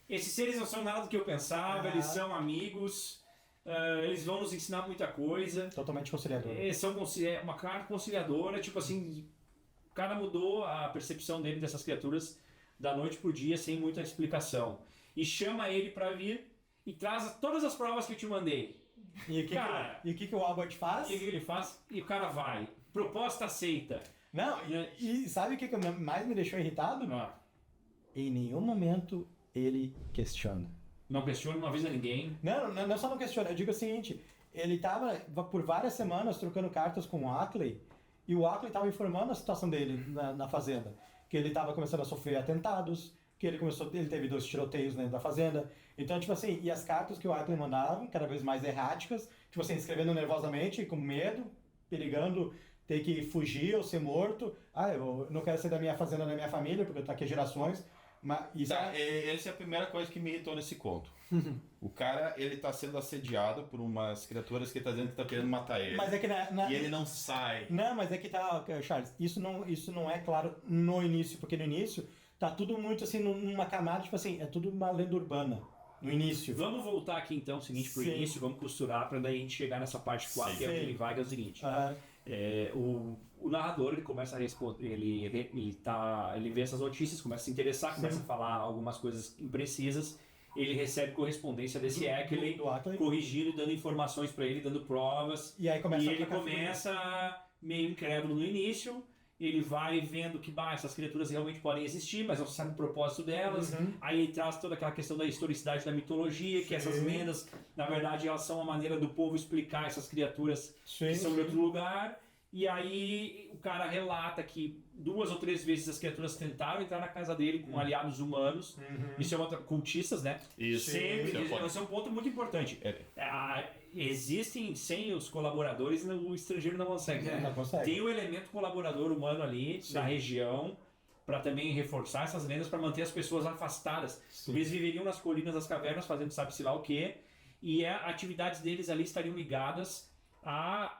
esses seres não são nada do que eu pensava, eles são amigos, eles vão nos ensinar muita coisa. Totalmente conciliador. São uma carta conciliadora, tipo assim, o cara mudou a percepção dele dessas criaturas da noite pro dia sem muita explicação. E chama ele pra vir e traz todas as provas que eu te mandei. E o que o Albert faz? E o que ele faz? E o cara vai. Proposta aceita. Não, e sabe o que mais me deixou irritado? Em nenhum momento ele questiona. Não questiona, não avisa ninguém. Não só não questiona, eu digo o seguinte, ele tava por várias semanas trocando cartas com o Ackley, e o Ackley tava informando a situação dele na fazenda, que ele tava começando a sofrer atentados, que ele teve 2 tiroteios dentro da fazenda. Então, tipo assim, e as cartas que o Ackley mandava, cada vez mais erráticas, tipo assim, escrevendo nervosamente, com medo, perigando ter que fugir ou ser morto. Eu não quero ser da minha fazenda, da minha família, porque eu tô aqui há gerações. Mas isso Essa é a primeira coisa que me irritou nesse conto. O cara, ele tá sendo assediado por umas criaturas que tá dizendo que tá querendo matar ele. Mas é que E ele não sai. Não, mas é que tá, Charles, isso não é claro no início, porque no início tá tudo muito assim, numa camada, tipo assim, é tudo uma lenda urbana, no início. Vamos voltar aqui então, o seguinte, pro Sim. início, vamos costurar pra daí a gente chegar nessa parte 4, que é o que Sim. ele vai, que é o seguinte. Ah, O narrador, ele começa a responder, ele vê essas notícias, começa a se interessar, começa a falar algumas coisas imprecisas, ele recebe correspondência desse Ackley, do Ackley. corrigindo e dando informações pra ele, dando provas, E aí começa e a ele trocar começa meio incrédulo no início, ele vai vendo que essas criaturas realmente podem existir, mas não se sabe o propósito delas. Aí ele traz toda aquela questão da historicidade da mitologia, que essas lendas, na verdade, elas são a maneira do povo explicar essas criaturas que são de outro lugar. E aí o cara relata que 2 ou 3 vezes as criaturas tentaram entrar na casa dele com aliados humanos. Isso é cultistas, né? Isso. Sempre, Isso esse é um ponto muito importante. Existem, sem os colaboradores, o estrangeiro não consegue. Né? Não consegue. Tem o elemento colaborador humano ali na região para também reforçar essas lendas, para manter as pessoas afastadas. Eles viveriam nas colinas das cavernas fazendo sabe-se lá o quê, e atividades deles ali estariam ligadas a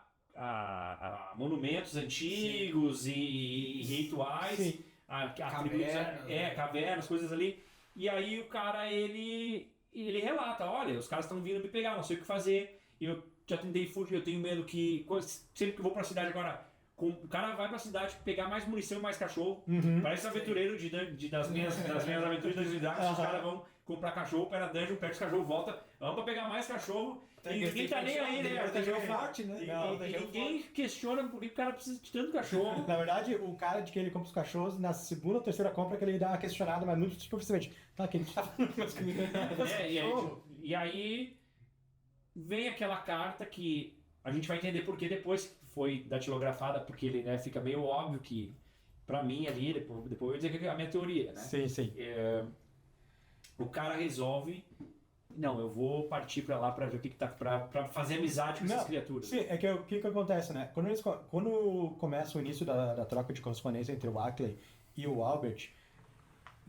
monumentos antigos e rituais, Sim. cavernas, coisas ali. E aí o cara, ele relata, olha, os caras estão vindo me pegar, não sei o que fazer, eu já tentei fugir, eu tenho medo que, sempre que eu vou pra cidade agora, o cara vai pra cidade pegar mais munição e mais cachorro, parece aventureiro das minhas aventuras das Dragons, os caras vão comprar cachorro, pega a dungeon, pega os cachorros, volta, vamos pra pegar mais cachorro, e ninguém tá nem aí, né? Ninguém questiona por que o cara precisa de tanto cachorro. Na verdade, o cara de que ele compra os cachorros, na segunda ou terceira compra que ele dá uma questionada, mas muito superficialmente. Tá, que ele tá falando com as E aí vem aquela carta que a gente vai entender porque depois que foi datilografada, porque ele, né, fica meio óbvio que, pra mim ali, depois eu vou dizer que é a minha teoria, né? Sim. O cara resolve, não, eu vou partir pra lá pra ver o que tá, pra fazer amizade com essas criaturas. Sim, é que o que acontece, né? Quando começa o início da troca de correspondência entre o Ackley e o Albert,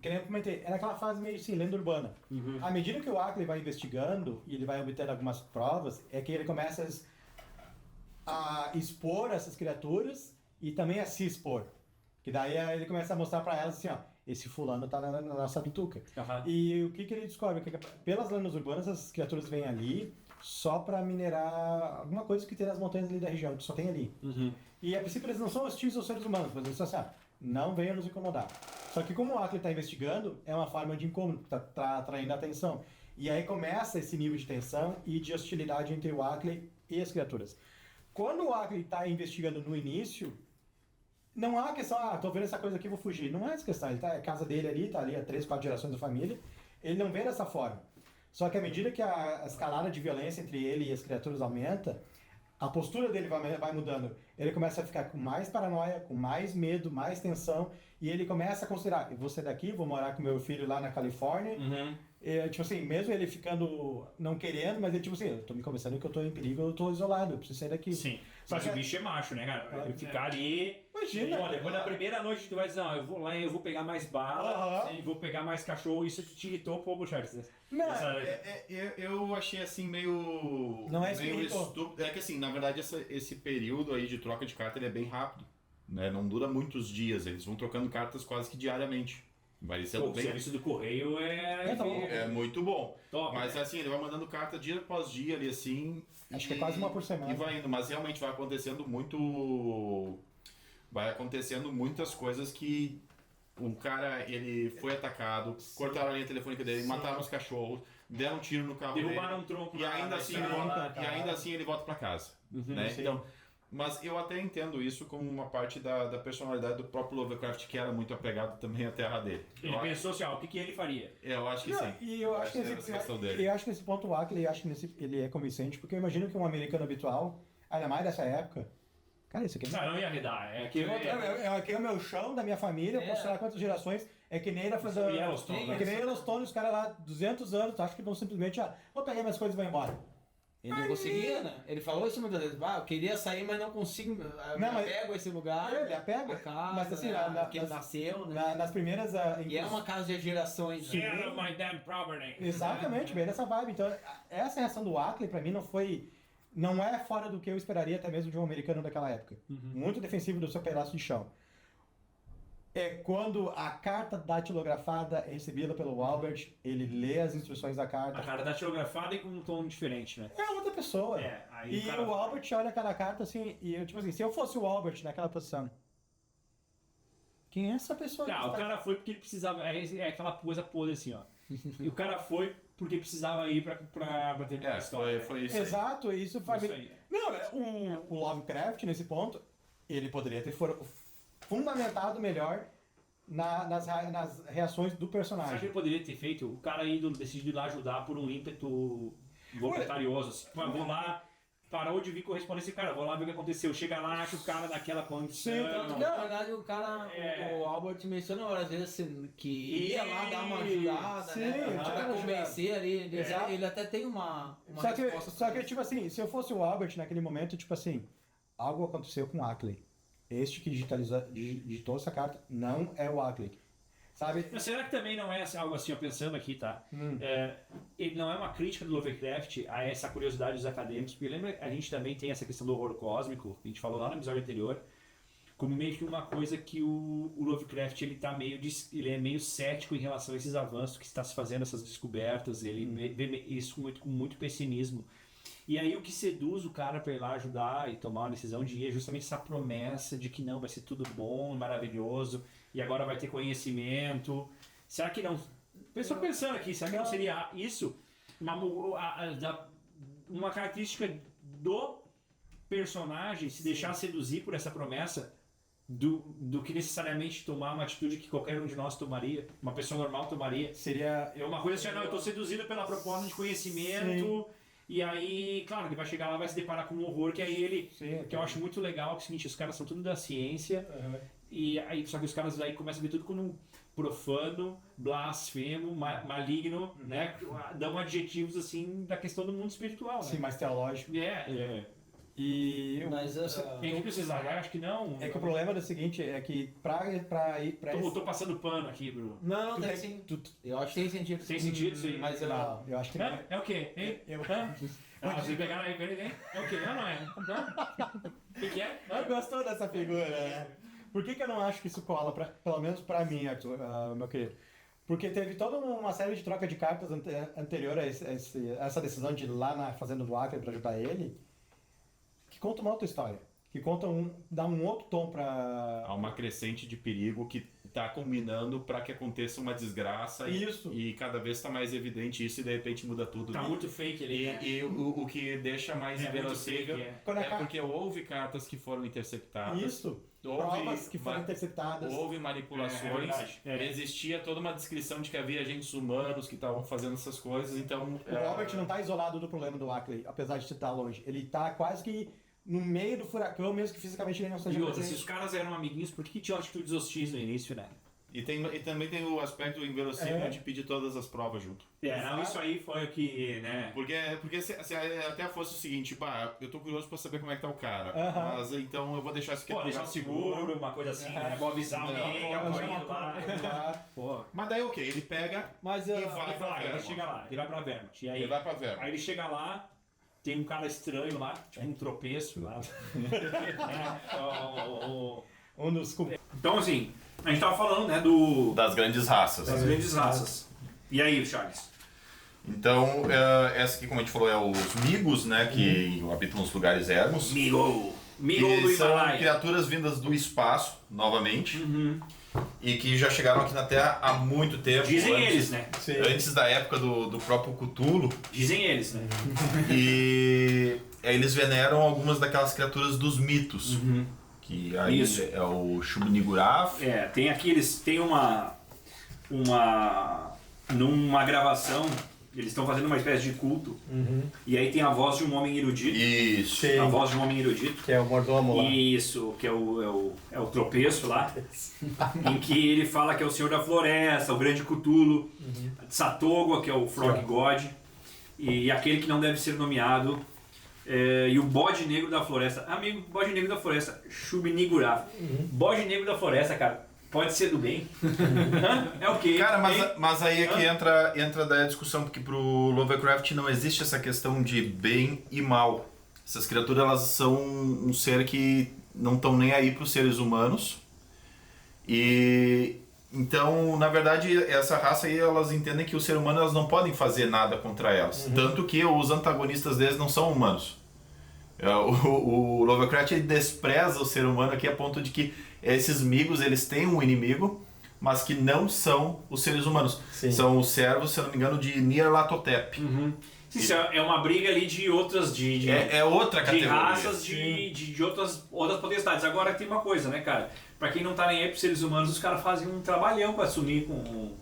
que nem eu comentei, era aquela fase meio assim, lenda urbana. À medida que o Ackley vai investigando e ele vai obtendo algumas provas, é que ele começa a expor essas criaturas e também a se expor. Que daí ele começa a mostrar pra elas assim, ó, esse fulano tá na nossa bituca. E o que ele descobre? Que pelas lendas urbanas, as criaturas vêm ali só pra minerar alguma coisa que tem nas montanhas ali da região, que só tem ali. E a princípio eles não são hostis aos seres humanos, mas eles são assim, não venham nos incomodar. Só que como o Ackley tá investigando, é uma forma de incômodo, tá atraindo a atenção. E aí começa esse nível de tensão e de hostilidade entre o Ackley e as criaturas. Quando o Ackley tá investigando no início, não há questão, tô vendo essa coisa aqui, vou fugir. Não é essa questão, ele tá, a casa dele ali, tá ali há 3, 4 gerações da família, ele não vê dessa forma. Só que à medida que a escalada de violência entre ele e as criaturas aumenta, a postura dele vai mudando. Ele começa a ficar com mais paranoia, com mais medo, mais tensão, e ele começa a considerar, eu vou sair daqui, vou morar com meu filho lá na Califórnia. Tipo assim, mesmo ele ficando não querendo, mas ele tipo assim, eu tô me convencendo que eu tô em perigo, eu tô isolado, eu preciso sair daqui. Sim, Só mas que o bicho é macho, né, cara? Ele ficar ali... Imagina. Olha, depois da primeira noite tu vai dizer, não, eu vou lá e eu vou pegar mais bala, vou pegar mais cachorro, isso te irritou um pouco, Charles. Não, Eu achei assim meio... Não é meio espírito. estúpido. É que assim, na verdade esse período aí de troca de carta ele é bem rápido. Né? Não dura muitos dias, eles vão trocando cartas quase que diariamente. Vai ser O bem... serviço do correio É muito bom. Top, mas né? assim, ele vai mandando carta dia após dia ali assim. Acho que é quase uma por semana. E vai indo, mas realmente vai acontecendo muito. Vai acontecendo muitas coisas que o cara, ele foi atacado, cortaram a linha telefônica dele, mataram os cachorros, deram um tiro no carro Derrubaram dele. um tronco E ainda assim, ele volta pra casa. Né? sim. Então, mas eu até entendo isso como uma parte da personalidade do próprio Lovecraft, que era muito apegado também à terra dele. Ele pensou assim, o que ele faria? Eu acho que Não, sim. E eu acho que essa questão dele. eu acho que nesse ponto o Ackley, ele é convincente, porque eu imagino que um americano habitual, ainda mais dessa época, cara, isso aqui Não ia arredar. Aqui aqui é o meu chão da minha família, eu posso falar quantas gerações, é que nem era fazer. Yellowstone, É que nem Yellowstone, os caras lá, 200 anos, acho que vão simplesmente, vou pegar minhas coisas e vou embora. Ele não conseguia, né? Ele falou isso muitas vezes. Eu queria sair, mas não consigo. Eu Não, mas- pego esse lugar. Ele apega, a casa, mas assim, que ele nasceu, né? nas primeiras... E é uma casa de gerações. Né? Get out of my damn property. Exatamente, bem nessa vibe. Então, essa reação do Ackley, pra mim, não é fora do que eu esperaria até mesmo de um americano daquela época. Muito defensivo do seu pedaço de chão. É quando a carta datilografada é recebida pelo Albert, ele lê as instruções da A carta. cara tá datilografada e com um tom diferente, né? É outra pessoa. É, aí E o cara- o Albert olha aquela carta assim, e eu, tipo assim, se eu fosse o Albert naquela posição, quem é essa pessoa? que Tá, o está- cara foi porque ele precisava. É aquela coisa podre assim, ó. E o cara foi porque precisava ir pra terminar a história. Foi isso aí. Exato, isso faz... Isso aí. Não, o Lovecraft, nesse ponto, ele poderia ter fundamentado melhor nas reações do Sabe o que personagem. ele poderia ter feito? O cara decidido ir lá ajudar por um ímpeto voluntarioso. Assim. Pô, vou lá, parou de vir correspondência, cara, vou lá ver o que aconteceu. Chega lá, acha o cara naquela condição. Sim, Tanto que, na verdade, o cara, o Albert menciona várias vezes assim, que ia lá dar uma ajudada, Sim, né? tipo, Pra convencer ali. Ele até tem uma resposta. Só que, tipo assim, se eu fosse o Albert naquele momento, tipo assim, algo aconteceu com o Ackley. Este que digitou essa carta não é o Ackley. Sabe? Mas será que também não é algo assim, ó, pensando aqui, tá? Ele não é uma crítica do Lovecraft a essa curiosidade dos acadêmicos, porque lembra, a gente também tem essa questão do horror cósmico, que a gente falou lá no episódio anterior, como meio que uma coisa que o Lovecraft ele é meio cético em relação a esses avanços que está se fazendo, essas descobertas, ele vê isso com muito pessimismo. E aí o que seduz o cara para ir lá ajudar e tomar uma decisão de ir é justamente essa promessa de que não, vai ser tudo bom, maravilhoso, e agora vai ter conhecimento. Será que não... Pessoal pensando aqui, será que não seria isso uma característica do personagem se deixar seduzir por essa promessa do que necessariamente tomar uma atitude que qualquer um de nós tomaria, uma pessoa normal tomaria? Seria... É uma coisa assim, não, eu estou seduzido pela proposta de conhecimento... E aí, claro, ele vai chegar lá e vai se deparar com um horror, que aí ele... Sim, que eu acho muito legal, que é o seguinte, os caras são tudo da ciência, e aí, só que os caras aí começam a ver tudo como um profano, blasfemo, maligno, né? Dão adjetivos, assim, da questão do mundo espiritual, Sim, né? mais teológico. E... Mas Tem que precisar, eu acho que não. É que o problema é o seguinte, é que pra ir pra Eu tô passando pano aqui, Bruno. não, Tu tem tem- sim. tu- Eu acho que tem sentido. Tem sentido isso aí? Mas Não, eu acho que não. Hã? É o quê? Hein? Eu- Hã? Ah, vocês pegaram aí, hein? É o quê? Não, não é. Não? O que é? Eu gostou dessa figura, né? Por que eu não acho que isso cola, pelo menos pra mim, Arthur, meu querido? Porque teve toda uma série de troca de cartas anterior a essa decisão de ir lá na fazenda do Acre pra ajudar ele, que conta uma outra história. Que conta dá um outro tom pra... Há uma crescente de perigo que está combinando para que aconteça uma desgraça. Isso. E cada vez está mais evidente isso e de repente muda tudo. Tá muito fake ali. né? E o que deixa mais É muito inverossível fake, Quando a é ca- porque houve cartas que foram interceptadas. Isso. Houve Provas que foram interceptadas. Houve É manipulações, verdade. existia toda uma descrição de que havia agentes humanos que estavam fazendo essas coisas, então... O Robert não tá isolado do problema do Ackley, apesar de estar longe. Ele tá quase que no meio do furacão, mesmo que fisicamente ele não seja E outra, se presente. os caras eram amiguinhos, por que tinham atitudes hostis no início, né? E também tem o aspecto inverossímil É. de pedir todas as provas junto. Não, isso aí foi o que, né? Porque se até fosse o seguinte, pá, eu tô curioso pra saber como é que tá o cara, Aham. mas então eu vou deixar isso aqui Pô, no deixar lugar seguro, uma coisa assim, né? Vou avisar alguém, apoiando lá. Pô. Mas daí ok, ele pega Mas e Ele vai vai pra lá, ele Vermont. chega lá, ele vai pra Vermont. E aí, Ele vai pra Vermont. aí ele chega lá, tem um cara estranho lá, tipo um tropeço lá. Um dos Então, assim, a gente tava falando, né, Das grandes raças. das grandes raças. E aí, Charles? Então, essa aqui, como a gente falou, é os Migos, né, que habitam nos lugares ermos. Migo do Que são Himalaia. criaturas vindas do espaço, novamente, e que já chegaram aqui na Terra há muito tempo. Dizem antes, eles, né? Antes da época do próprio Cthulhu. Dizem eles, né? E eles veneram algumas daquelas criaturas dos mitos. Que aí Isso. é o Shub-Niggurath. Tem aqui, eles têm numa gravação, eles estão fazendo uma espécie de culto, e aí tem a voz de um homem erudito, Isso. Sim. a voz de um homem erudito, que é o mordomo lá. isso, que é o tropeço lá, em que ele fala que é o Senhor da Floresta, o grande Cthulhu, Satogwa, que é o Frog God, e aquele que não deve ser nomeado, e o bode negro da floresta. Amigo, bode negro da floresta, Shub-Niggurath. Bode negro da floresta, cara, pode ser do bem? É o quê? Cara, mas aí é que entra daí a discussão, porque pro Lovecraft não existe essa questão de bem e mal. Essas criaturas, elas são um ser que não estão nem aí pros seres humanos. E então, na verdade, essa raça aí, elas entendem que o ser humano, elas não podem fazer nada contra elas. Tanto que os antagonistas deles não são humanos. O Lovecraft, ele despreza o ser humano aqui a ponto de que esses migos, eles têm um inimigo, mas que não são os seres humanos. Sim. São os servos, se eu não me engano, de Nyarlathotep. Isso é uma briga ali de outras... É outra de categoria. raças de outras potestades. Agora tem uma coisa, né, cara? Pra quem não tá nem aí pros seres humanos, os caras fazem um trabalhão pra assumir com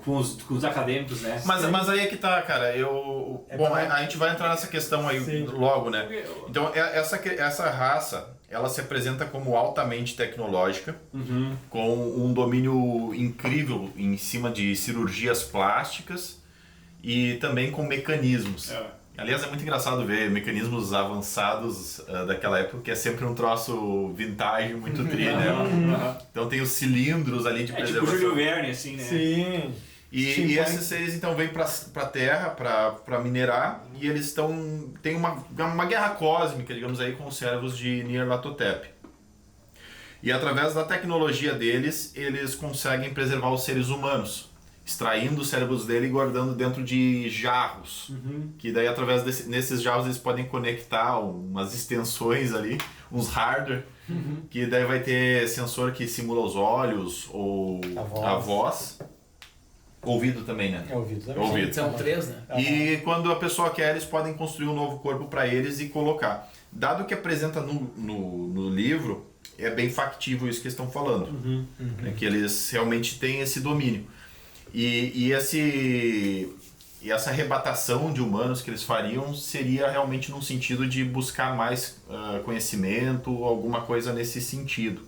os acadêmicos, né? Mas aí é que tá, cara. A gente vai entrar nessa questão aí logo, né? Então, essa raça, ela se apresenta como altamente tecnológica, com um domínio incrível em cima de cirurgias plásticas e também com mecanismos. Aliás, é muito engraçado ver mecanismos avançados daquela época, que é sempre um troço vintage, muito tri, né? Então tem os cilindros ali de preservação. Tipo Júlio Verne, assim, né? Sim. E esses seres então vêm pra terra pra minerar, e eles tem uma guerra cósmica, digamos aí, com os servos de Nyarlathotep. E através da tecnologia deles, eles conseguem preservar os seres humanos, extraindo os cérebros dele e guardando dentro de jarros. Que daí através nesses jarros eles podem conectar umas extensões ali, uns hardware, que daí vai ter sensor que simula os olhos ou a voz. Ouvido também, né? É ouvido também. Ouvido. São 3, né? E quando a pessoa quer, eles podem construir um novo corpo para eles e colocar. Dado que apresenta no livro, é bem factível isso que eles estão falando. Né? Que eles realmente têm esse domínio. E essa arrebatação de humanos que eles fariam seria realmente num sentido de buscar mais conhecimento, alguma coisa nesse sentido.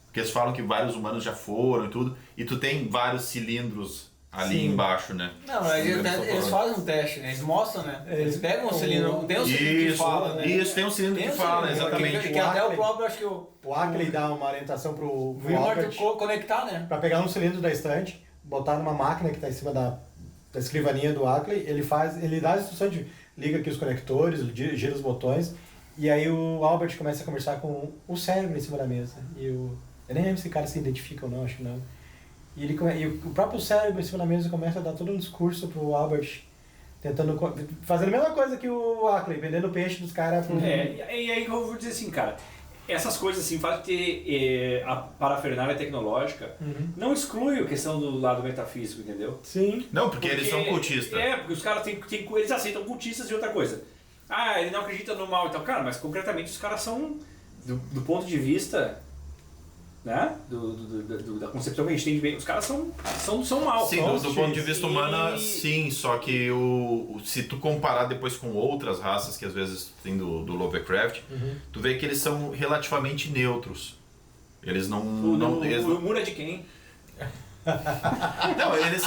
Porque eles falam que vários humanos já foram e tudo, e tu tem vários cilindros ali embaixo, né? Não, eles fazem um teste, né? Eles mostram, né? Eles pegam o cilindro, tem um cilindro que fala, né? Isso, tem um cilindro que fala, exatamente. Que até o próprio, acho que o Ackley dá uma orientação pro Albert Albert conectar, né? pra pegar um cilindro da estante, botar numa máquina que está em cima da escrivaninha do Ackley, ele dá a instrução de liga aqui os conectores, gira os botões, e aí o Albert começa a conversar com o cérebro em cima da mesa. Eu nem lembro se o cara se identifica ou não, acho que não. E o próprio cérebro em cima da mesa começa a dar todo um discurso pro Albert, fazendo a mesma coisa que o Ackley, vendendo peixe dos caras. E aí eu vou dizer assim, cara, essas coisas assim, fazem ter a parafernália tecnológica, não exclui a questão do lado metafísico, entendeu? Sim. Não, porque eles são cultistas. Porque os caras eles aceitam cultistas e outra coisa. Ah, ele não acredita no mal e tal. Cara, mas concretamente os caras são, do ponto de vista, né, da concepção que a gente tem de bem, os caras são mal. Sim, do ponto de vista humano, sim, só que se tu comparar depois com outras raças que às vezes tem do Lovecraft, tu vê que eles são relativamente neutros. Eles não... O Mura de quem? Não, eles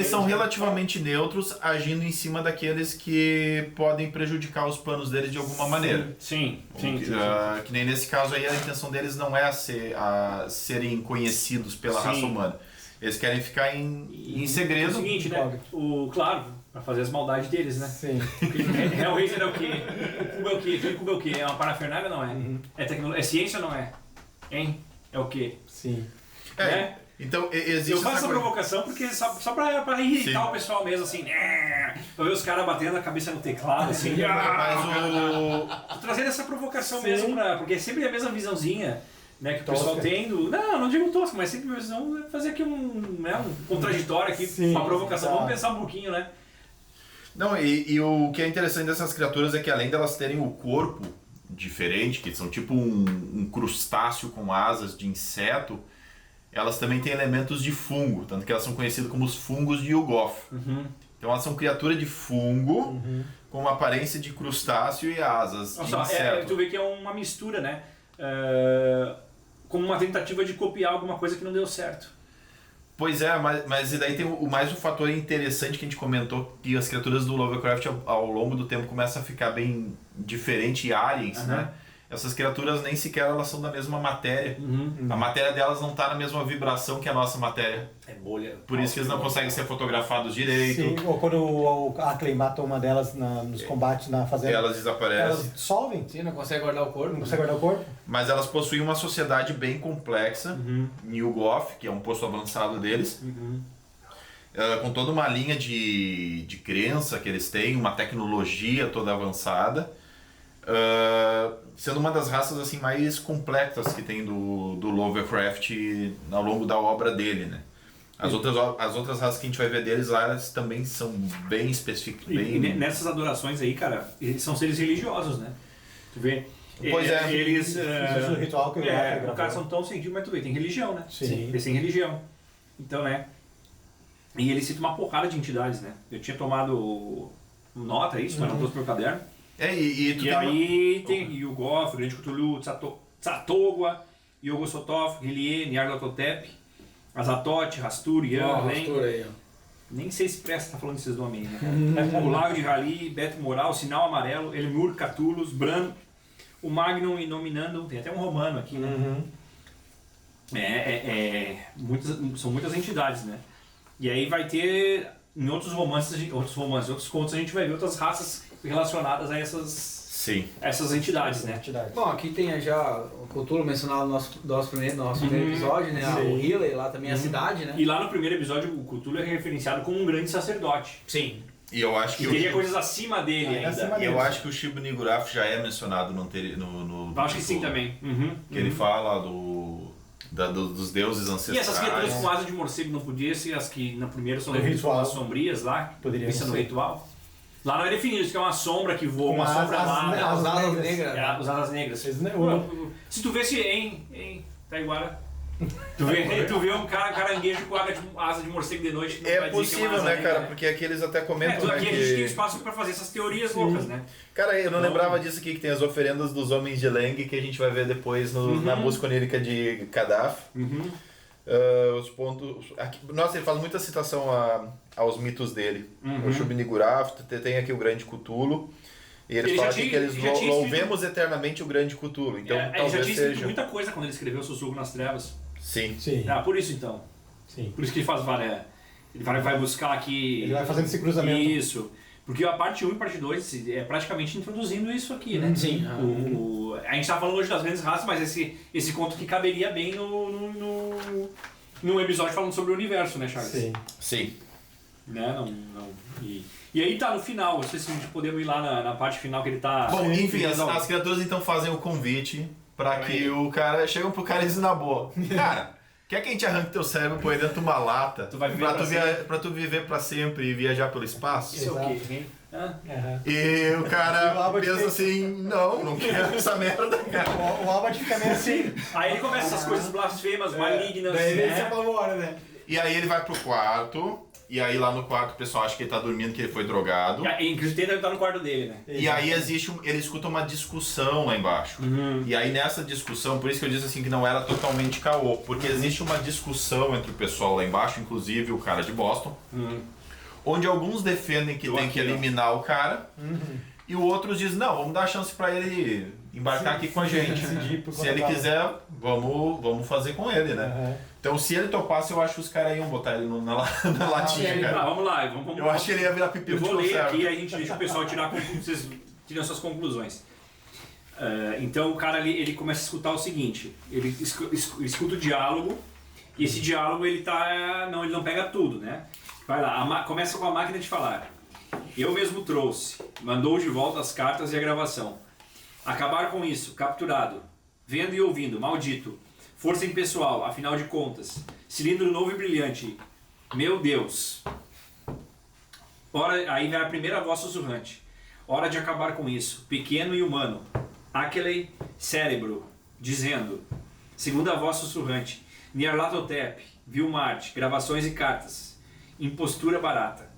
são relativamente neutros, agindo em cima daqueles que podem prejudicar os planos deles de alguma maneira. Sim. Que nem nesse caso aí, a intenção deles não é a serem conhecidos pela raça humana. Eles querem ficar em segredo. É o seguinte, né? Claro, pra fazer as maldades deles, né? Sim. Hellraiser é o quê? O cubo é o quê? O cubo é o quê? É uma parafernália ou não é? É ciência ou não é? Hein? É o quê? Sim. Né? Então, existe eu faço essa coisa. provocação porque só pra irritar o pessoal mesmo, assim, pra ver os caras batendo a cabeça no teclado, assim. Tô trazendo essa provocação mesmo, porque é sempre a mesma visãozinha, né, que o pessoal tem do... Não digo tosco, mas sempre a visão é fazer aqui um contraditório aqui, uma provocação. Vamos pensar um pouquinho, né? Não, e o que é interessante dessas criaturas é que além delas terem o corpo diferente, que são tipo um crustáceo com asas de inseto, elas também têm elementos de fungo, tanto que elas são conhecidas como os fungos de Yugoth. Então elas são criaturas de fungo com uma aparência de crustáceo e asas de inseto. Tu vê que é uma mistura, né? Como uma tentativa de copiar alguma coisa que não deu certo. Pois é, mas e daí tem mais um fator interessante que a gente comentou, que as criaturas do Lovecraft ao longo do tempo começam a ficar bem diferente e aliens, né? Essas criaturas nem sequer elas são da mesma matéria. A matéria delas não está na mesma vibração que a nossa matéria. É bolha. Por isso que eles não conseguem ser fotografados direito. Sim, ou quando o Ackley mata uma delas nos combates na fazenda. Elas desaparecem. Elas dissolvem, Sim, não consegue guardar o corpo. não consegue guardar o corpo. Mas elas possuem uma sociedade bem complexa. New Goth, que é um posto avançado deles. Com toda uma linha de crença que eles têm, uma tecnologia toda avançada. Sendo uma das raças assim mais complexas que tem do Lovecraft ao longo da obra dele, né? As outras raças que a gente vai ver deles lá, elas também são bem específicas. E nessas adorações aí, cara, eles são seres religiosos, né? Tu vê? Pois é. Eles. Isso o ritual que o Ackley Os gravou. caras são tão científicos, mas tu vê, tem religião, né? Sim. Eles têm religião. Então, né? E ele cita uma porrada de entidades, né? Eu tinha tomado nota isso, mas não trouxe meu caderno. E E aí tem Yugoth, Grande Cthulhu, Tsatogwa, Yogosothoth, Hyliene, Nyarlathotep, Azathoth, Rastur, Yan, Len. Aí, ó. Nem sei se presta tá falando esses nomes aí, né? O Lago de Rali, Beto Moral, Sinal Amarelo, Elmur, Catullus, Bran, o Magnum e Nominandum, tem até um romano aqui, né? São muitas entidades, né? E aí vai ter, em outros contos, a gente vai ver outras raças relacionadas a essas entidades, né? Bom, aqui tem já o Cthulhu mencionado no nosso primeiro episódio, né? O Hyliene, lá também a cidade, né? E lá no primeiro episódio, o Cthulhu é referenciado como um grande sacerdote. Sim. E eu acho que E teria coisas acima dele ainda. acima eu acho que o Shibu Nigurath já é mencionado no Acho que sim também. Que ele fala dos deuses ancestrais. E essas criaturas com asa de morcego não podiam ser as que na primeira são ritual. as sombrias lá, Poderiam vista no ser. ritual. Lá não é definido, isso que é uma sombra que voa, Com uma as sombra asas amada. As asas negras. negras. É, as asas negras. Se tu vê em Taiguara, tu vê um caranguejo com asa de morcego de noite. Tu não É vai dizer que possível, uma asa né, negra, cara? Porque aqui eles até comentam, né, aqui a gente tem que... espaço pra fazer essas teorias loucas, né? Cara, eu não lembrava disso aqui, que tem as oferendas dos homens de Leng, que a gente vai ver depois na música onírica de Kadaf. Os pontos... Aqui, nossa, ele faz muita citação aos mitos dele. O Shibu Nigurath, tem aqui o Grande Cthulhu. E eles falam aqui que eles louvemos eternamente o Grande Cthulhu. Então, Ele já talvez tinha escrito seja... muita coisa quando ele escreveu Sussurro nas Trevas. Sim. Sim. Por isso então. Sim. Por isso que ele faz várias. Ele vai buscar aqui. Ele vai fazendo esse cruzamento. Isso. Porque a parte 1 e a parte 2 é praticamente introduzindo isso aqui, né? Sim. A gente tá falando hoje das grandes raças, mas esse conto que caberia bem num episódio falando sobre o universo, né, Charles? Sim. Sim. Né? E aí tá no final, não sei se a gente podemos ir lá na parte final que ele tá. Bom, enfim, as criaturas então fazem o convite pra que o cara... Chegam pro cara e dizem na boa. Cara, quer que a gente arranque teu cérebro e põe dentro de uma lata Tu vai viver pra tu viver pra sempre e viajar pelo espaço? Isso é o quê? Hein? E o cara E o Albert pensa fez- assim, não quero essa merda, cara. O Albert fica meio assim. Aí ele começa essas coisas blasfemas, malignas, Daí ele se né? apavora, né? E aí ele vai pro quarto, e aí lá no quarto o pessoal acha que ele tá dormindo, que ele foi drogado. Inclusive deve estar no quarto dele, né? E aí ele escuta uma discussão lá embaixo. E aí nessa discussão, por isso que eu disse assim que não era totalmente caô, porque existe uma discussão entre o pessoal lá embaixo, inclusive o cara de Boston, onde alguns defendem que tem que eliminar o cara, e o outro diz, não, vamos dar a chance pra ele embarcar aqui com a gente. Decidir por Se conta ele própria. quiser, vamos fazer com ele, né? Então se ele topasse, eu acho que os caras iam botar ele na latinha, cara. Vamos lá, vamos Eu acho que ele ia virar Eu pepino de vou ler conserva. aqui e a gente deixa o pessoal vocês tiram suas conclusões. Então o cara ali, ele começa a escutar o seguinte, ele escuta o diálogo, e esse diálogo ele não pega tudo, né? Vai lá, começa com a máquina de falar. Eu mesmo trouxe, mandou de volta as cartas e a gravação. Acabar com isso, capturado, vendo e ouvindo, maldito. Força impessoal, afinal de contas. Cilindro novo e brilhante. Meu Deus. Aí vem a primeira voz sussurrante. Hora de acabar com isso. Pequeno e humano. Ackley, cérebro. Dizendo. Segunda voz sussurrante. Nyarlathotep. Vilmart. Gravações e cartas. Impostura barata.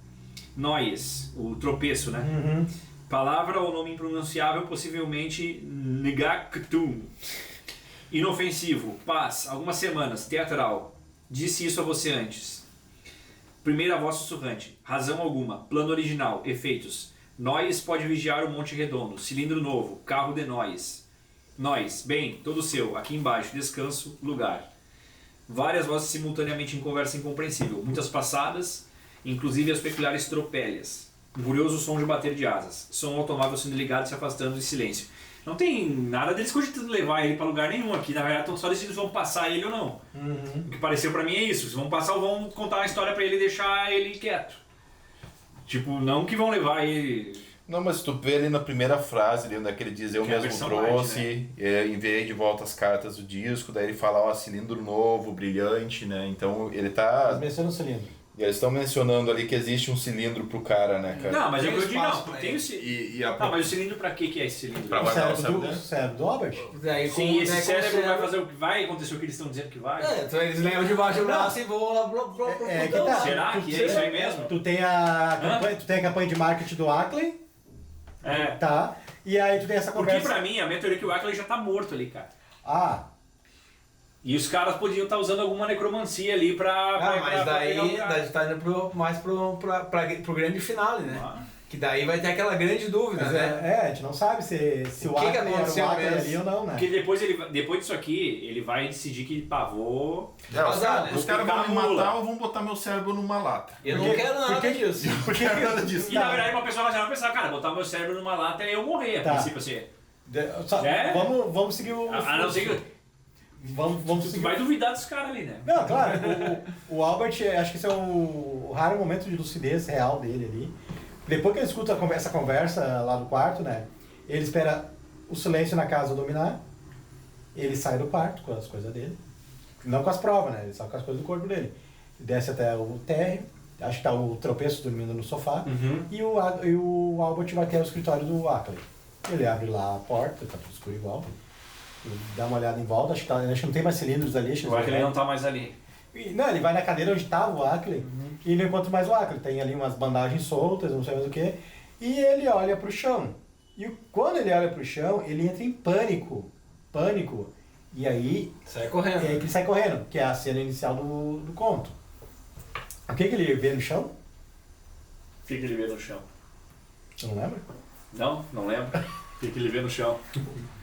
Noies. O tropeço, né? Palavra ou nome impronunciável, possivelmente Ngaktum. Inofensivo. Paz. Algumas semanas. Teatral. Disse isso a você antes. Primeira voz sussurrante. Razão alguma. Plano original. Efeitos. Noyes pode vigiar o Monte Redondo. Cilindro novo. Carro de Noyes. Nós. Bem, todo seu. Aqui embaixo. Descanso. Lugar. Várias vozes simultaneamente em conversa incompreensível. Muitas passadas, inclusive as peculiares tropélias. Um curioso som de bater de asas. Som automóvel sendo ligado e se afastando em silêncio. Não tem nada deles cogitando levar ele pra lugar nenhum aqui. Na verdade, estão só decidindo se vão passar ele ou não. O que pareceu pra mim é isso. Se vão passar ou vão contar uma história pra ele e deixar ele quieto. Tipo, não que vão levar ele... Não, mas tu vê ali na primeira frase, ali onde é que ele diz, eu Que é a mesmo versão trouxe, light, enviei de volta as cartas do disco, daí ele fala, ó, cilindro novo, brilhante, né? Então ele tá... Mas menciona o cilindro. E eles estão mencionando ali que existe um cilindro pro cara, né, cara? Não, mas é o que eu digo, espaço não. pra Tem ele. o cilindro. E a... Não, mas o cilindro pra que é esse cilindro? Pra O guardar o cérebro cérebro do, cérebro do Albert? Daí, Sim, esse daí cérebro vai conserva- fazer o que vai, acontecer o que eles estão dizendo que vai. Então eles levam debaixo do braço e voam lá pro É que Plutão. tá. Será que é isso aí mesmo? Tu tem a campanha de marketing do Ackley, É. tá? E aí tu tem essa Porque conversa... pra mim, a minha teoria é que o Ackley já tá morto ali, cara. Ah, E os caras podiam estar usando alguma necromancia ali pra... Mas daí pegar o lugar. daí tá indo mais pro grande finale, né? Ah. Que daí vai ter aquela grande dúvida, mas né? a gente não sabe se o O que Ackley era o aconteceu Ackley mesmo? ali ou não, né? Porque depois disso aqui, ele vai decidir que, pá, vou... É, os Azar, caras né? os caras Vou vão me picar a mula. matar ou vão botar meu cérebro numa lata. Eu não Porque- quero nada porque- disso. Não quero nada disso. E na verdade, uma pessoa vai pensar, cara, botar meu cérebro numa lata e eu morrer, a Tá. princípio, assim. É? Vamos seguir o... A não ser que Vamos tu seguir... vai duvidar dos caras ali, né? Não, claro, o Albert, acho que esse é o raro momento de lucidez real dele ali. Depois que ele escuta essa conversa lá do quarto, né? Ele espera o silêncio na casa dominar, ele sai do quarto com as coisas dele. Não com as provas, né? Ele sai com as coisas do corpo dele. Desce até o térreo, acho que tá o tropeço dormindo no sofá, e o Albert vai até o escritório do Ackley. Ele abre lá a porta, tá tudo escuro igual. Ele dá uma olhada em volta, acho que não tem mais cilindros ali. Acho que O Ackley não tá mais ali. Não, ele vai na cadeira onde estava o Ackley e não encontra mais o Ackley. Tem ali umas bandagens soltas, não sei mais o que. E ele olha pro chão. E quando ele olha pro chão, ele entra em pânico. Pânico. E aí Sai correndo. é que ele sai correndo, que é a cena inicial do conto. O que ele vê no chão? O que ele vê no chão? Você não lembra? Não lembro. O que ele vê no chão?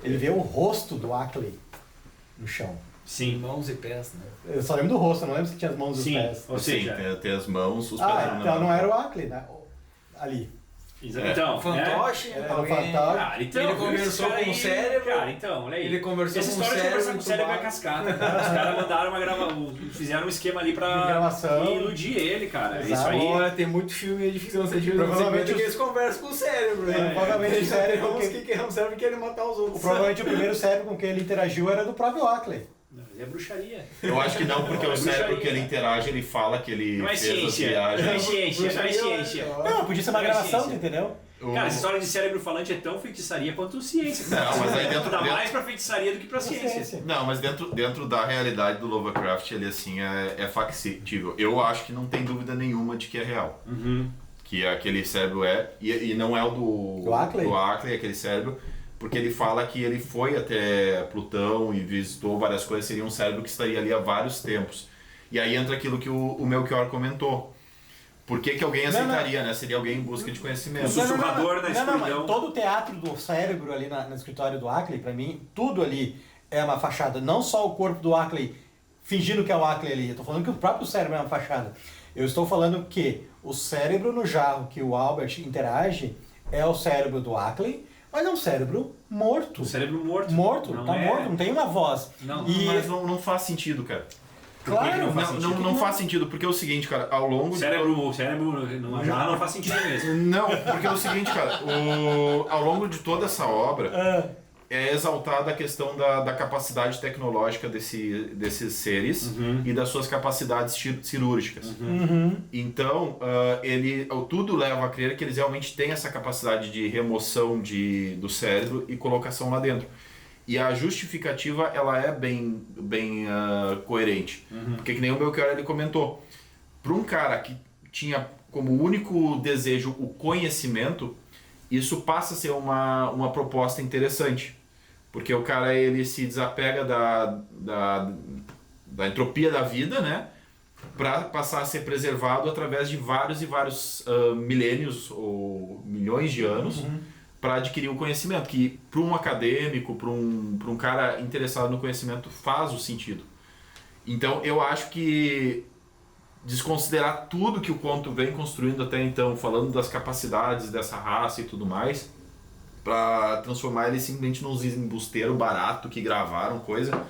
Ele vê o rosto do Ackley no chão. Sim. Mãos e pés, né? Eu só lembro do rosto, eu não lembro se tinha as mãos e os Sim. pés. Ou seja, Sim, tem as mãos, os pés. Ah, então não era o Ackley, né? Ali. então, Fantoche, É, alguém- fantoche. Cara, então, Ele conversou esse cara com o aí, cérebro. Cara, então, olha aí. Ele conversou Essa com o história de conversar cérebro, com o cérebro é entubado. cascata, cara. Os caras mandaram uma gravação, fizeram um esquema ali pra De gravação. iludir ele, cara. Exato. Isso aí. Olha, tem muito filme de ficção científica Provavelmente que eles conversam com o cérebro, né? Provavelmente o cérebro Tem uns que- que é um cérebro que querem matar os outros. Provavelmente o primeiro cérebro com quem ele interagiu era do próprio Ackley. Não, mas é bruxaria. Eu acho que não, porque Não, é o cérebro que ele bruxaria. interage, ele fala que ele Não é fez as ciência. viagens. Não é ciência, não é ciência. Não, podia ser uma Não é gravação, ciência. entendeu? O- Cara, essa história de cérebro falante é tão feitiçaria quanto ciência. Não, mas aí dentro- Dá dentro- mais pra feitiçaria do que pra ciência. Não, mas dentro da realidade do Lovecraft, ele assim é factível. Eu acho que não tem dúvida nenhuma de que é real. Que aquele cérebro e não é o Do Ackley? do Ackley, aquele cérebro, porque ele fala que ele foi até Plutão e visitou várias coisas, seria um cérebro que estaria ali há vários tempos. E aí entra aquilo que o Melchior comentou. Por que alguém aceitaria, né? Seria alguém em busca de conhecimento. O sussurrador na Não, escuridão. mas todo o teatro do cérebro ali no escritório do Ackley, pra mim, tudo ali é uma fachada. Não só o corpo do Ackley fingindo que é o Ackley ali. Eu tô falando que o próprio cérebro é uma fachada. Eu estou falando que o cérebro no jarro que o Albert interage é o cérebro do Ackley, mas é um cérebro morto. O cérebro morto. Morto, Não tá é- morto, não tem uma voz. Não, E- Mas não faz sentido, cara. Por que que Claro, não faz sentido? Não faz sentido, porque é o seguinte, cara, ao longo O cérebro numa jarra não faz sentido mesmo. Não, porque é o seguinte, cara, ao longo de toda essa obra é exaltada a questão da capacidade tecnológica desses seres e das suas capacidades cirúrgicas. Então, tudo leva a crer que eles realmente têm essa capacidade de remoção do cérebro e colocação lá dentro. E a justificativa, ela é bem coerente. Porque que nem o Melchior ele comentou, para um cara que tinha como único desejo o conhecimento, isso passa a ser uma proposta interessante. Porque o cara ele se desapega da entropia da vida, né? para passar a ser preservado através de vários e vários milênios ou milhões de anos para adquirir o conhecimento, que para um acadêmico, para um cara interessado no conhecimento faz o sentido. Então eu acho que desconsiderar tudo que o conto vem construindo até então, falando das capacidades dessa raça e tudo mais, para transformar ele simplesmente num embusteiro barato que gravaram coisa,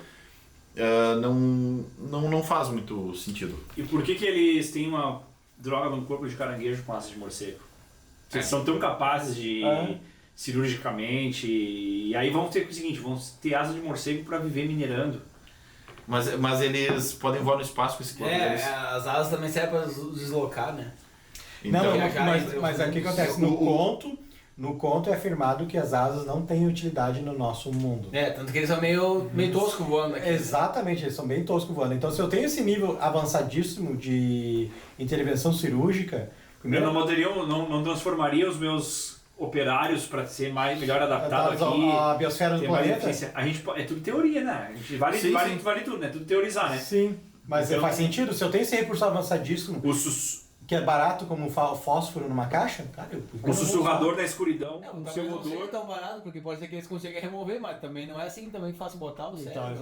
não faz muito sentido. E por que eles têm uma droga no corpo de caranguejo com asa de morcego? Eles são tão capazes de cirurgicamente, e aí vão ter o seguinte, vão ter asa de morcego para viver minerando. Mas eles podem voar no espaço com esse corpo deles. As asas também servem para deslocar, né? Então, Mas o que acontece? No conto é afirmado que as asas não têm utilidade no nosso mundo. Tanto que eles são meio tosco voando aqui. Exatamente, eles são bem toscos voando. Então, se eu tenho esse nível avançadíssimo de intervenção cirúrgica... Eu não transformaria os meus operários para ser melhor adaptado aqui. A biosfera do planeta? É tudo teoria, né? A gente vale tudo, né? Tudo teorizar, né? Sim, mas Então, faz sentido. Se eu tenho esse recurso avançadíssimo, que é barato como fósforo numa caixa, cara, o sussurrador da escuridão, O seu não seria odor. tão barato, porque pode ser que eles consigam remover, mas também não é assim também fácil botar o cérebro. Então, eles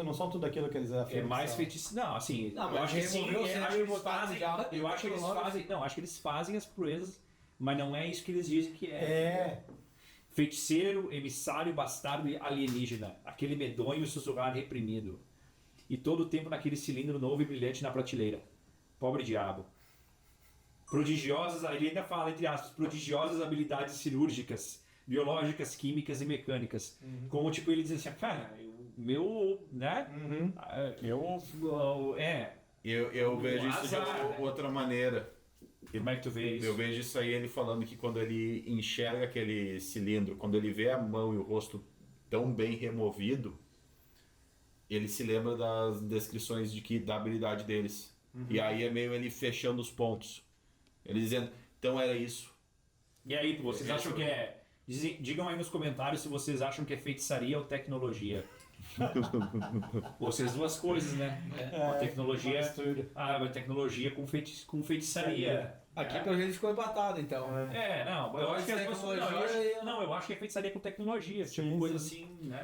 não são tudo aquilo que eles afirmam. É mais feitiço. Não, assim, Não, eu mas acho que sim. remover o Eu cérebro acho que e eles botar fazem. já, Eu acho que eles fazem. Não, acho que eles fazem as proezas, mas não é isso que eles dizem que é. Feiticeiro, emissário, bastardo e alienígena. Aquele medonho sussurrar reprimido. E todo o tempo naquele cilindro novo e brilhante na prateleira. Pobre diabo. Prodigiosas, ele ainda fala, entre aspas, prodigiosas habilidades cirúrgicas, biológicas, químicas e mecânicas. Como tipo, ele diz assim, cara, né? Eu vejo isso de outra maneira. Como é que tu vê isso? Eu vejo isso aí ele falando que quando ele enxerga aquele cilindro, quando ele vê a mão e o rosto tão bem removido, ele se lembra das descrições da habilidade deles. E aí é meio ele fechando os pontos. Ele dizendo, então era isso. E aí, vocês acham que é... Digam aí nos comentários se vocês acham que é feitiçaria ou tecnologia. Vocês duas coisas, né? A tecnologia com feitiçaria. Aqui pelo jeito ficou empatado, então. Eu acho que as duas eu acho que é feitiçaria com tecnologia, tipo coisa assim, né?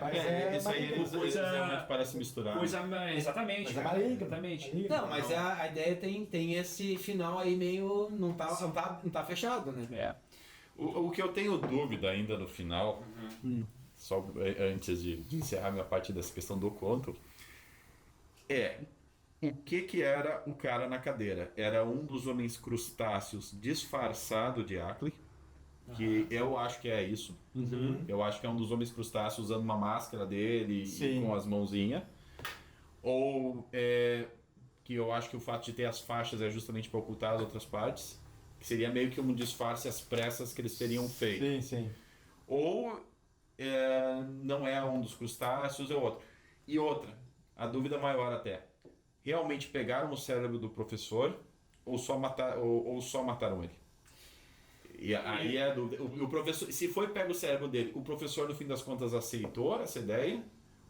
Isso aí eles realmente parecem misturar. Exatamente. Mas é maligno. Exatamente. Não, mas a ideia tem esse final aí meio... Não tá fechado, né? O que eu tenho dúvida ainda no final, só antes de encerrar minha parte dessa questão do conto, o que era o cara na cadeira? Era um dos homens crustáceos disfarçado de Ackley, que eu acho que é isso. Eu acho que é um dos homens crustáceos usando uma máscara dele e com as mãozinhas. Ou que eu acho que o fato de ter as faixas é justamente para ocultar as outras partes, que seria meio que um disfarce às pressas que eles teriam feito. Sim. Ou não é um dos crustáceos, é outro. E outra, a dúvida maior até, realmente pegaram o cérebro do professor ou só mataram ele? E aí é a dúvida. O professor, se foi pego o cérebro dele, o professor no fim das contas aceitou essa ideia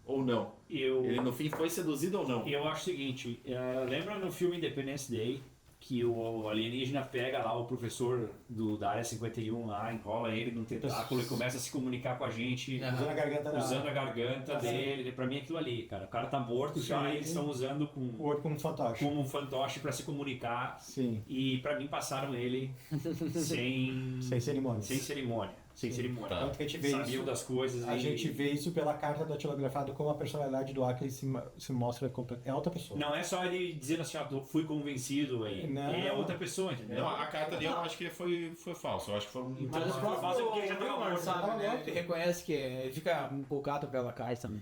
ou não? Ele no fim foi seduzido ou não? Eu acho o seguinte, lembra no filme Independence Day que o alienígena pega lá o professor da área 51 lá, enrola ele num tentáculo e começa a se comunicar com a gente usando a garganta dele. Pra mim é aquilo ali, cara. O cara tá morto já e eles estão usando o outro como um fantoche pra se comunicar. Sim. E pra mim passaram ele sem cerimônia. Tá. Tanto que a gente vê Sabiam das coisas. A gente vê isso pela carta datilografada, como a personalidade do Ackley se mostra é outra pessoa. Não é só ele dizendo assim, fui convencido aí. Não. Ele é outra pessoa, entendeu? Não, a carta dele eu acho que foi falso. Eu acho que foi um... Mas o próprio ele já tava morto, sabe, né? Ele reconhece que ele fica empolgado pela carta também.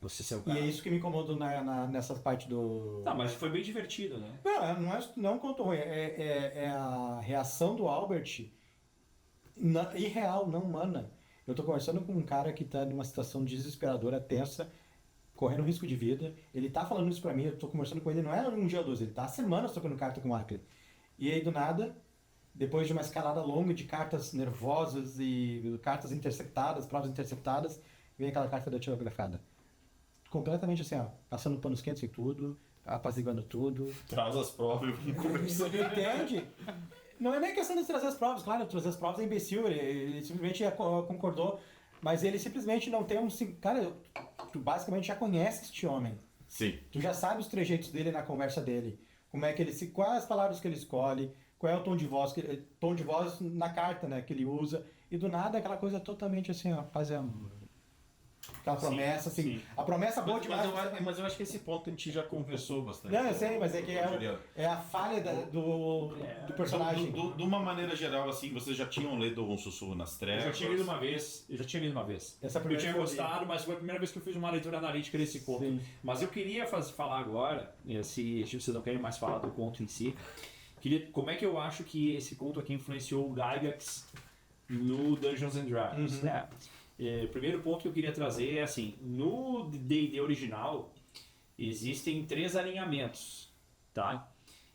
Você é o E cara. é isso que me incomoda nessa parte do... Tá, mas foi bem divertido, né? Não conto ruim. É a reação do Albert irreal, não humana. Eu tô conversando com um cara que tá numa situação desesperadora, tensa, correndo risco de vida. Ele tá falando isso pra mim, eu tô conversando com ele, não é um dia ou dois, ele tá há semanas trocando carta com o Ackley. E aí, do nada, depois de uma escalada longa de cartas nervosas e cartas interceptadas, provas interceptadas, vem aquela carta datilografada. Completamente assim, ó, passando panos quentes e tudo, apaziguando tudo. Traz as provas e vamos conversar. Entende? Não é nem questão de trazer as provas, claro, trazer as provas é imbecil, ele simplesmente concordou, mas ele simplesmente não tem um... Cara, tu basicamente já conhece este homem. Sim. Tu já sabe os trejeitos dele na conversa dele, como é que ele quais as palavras que ele escolhe, qual é o tom de voz, tom de voz na carta, né, que ele usa, e do nada aquela coisa totalmente assim, ó, paz e amor. Aquela promessa, assim, sim. a promessa boa demais. Mas eu acho que esse ponto a gente já conversou bastante. Não, eu sei, mas é que é a falha do personagem. De uma maneira geral, assim, vocês já tinham lido Um Sussurro nas Eu Trevas? já tinha lido uma vez. Essa Eu primeira tinha que eu li. gostado, mas foi a primeira vez que eu fiz uma leitura analítica desse conto. Sim. Mas eu queria falar agora, se vocês não querem mais falar do conto em si, como é que eu acho que esse conto aqui influenciou o Gygax no Dungeons and Dragons, né? O primeiro ponto que eu queria trazer é assim, no D&D original existem 3 alinhamentos, tá?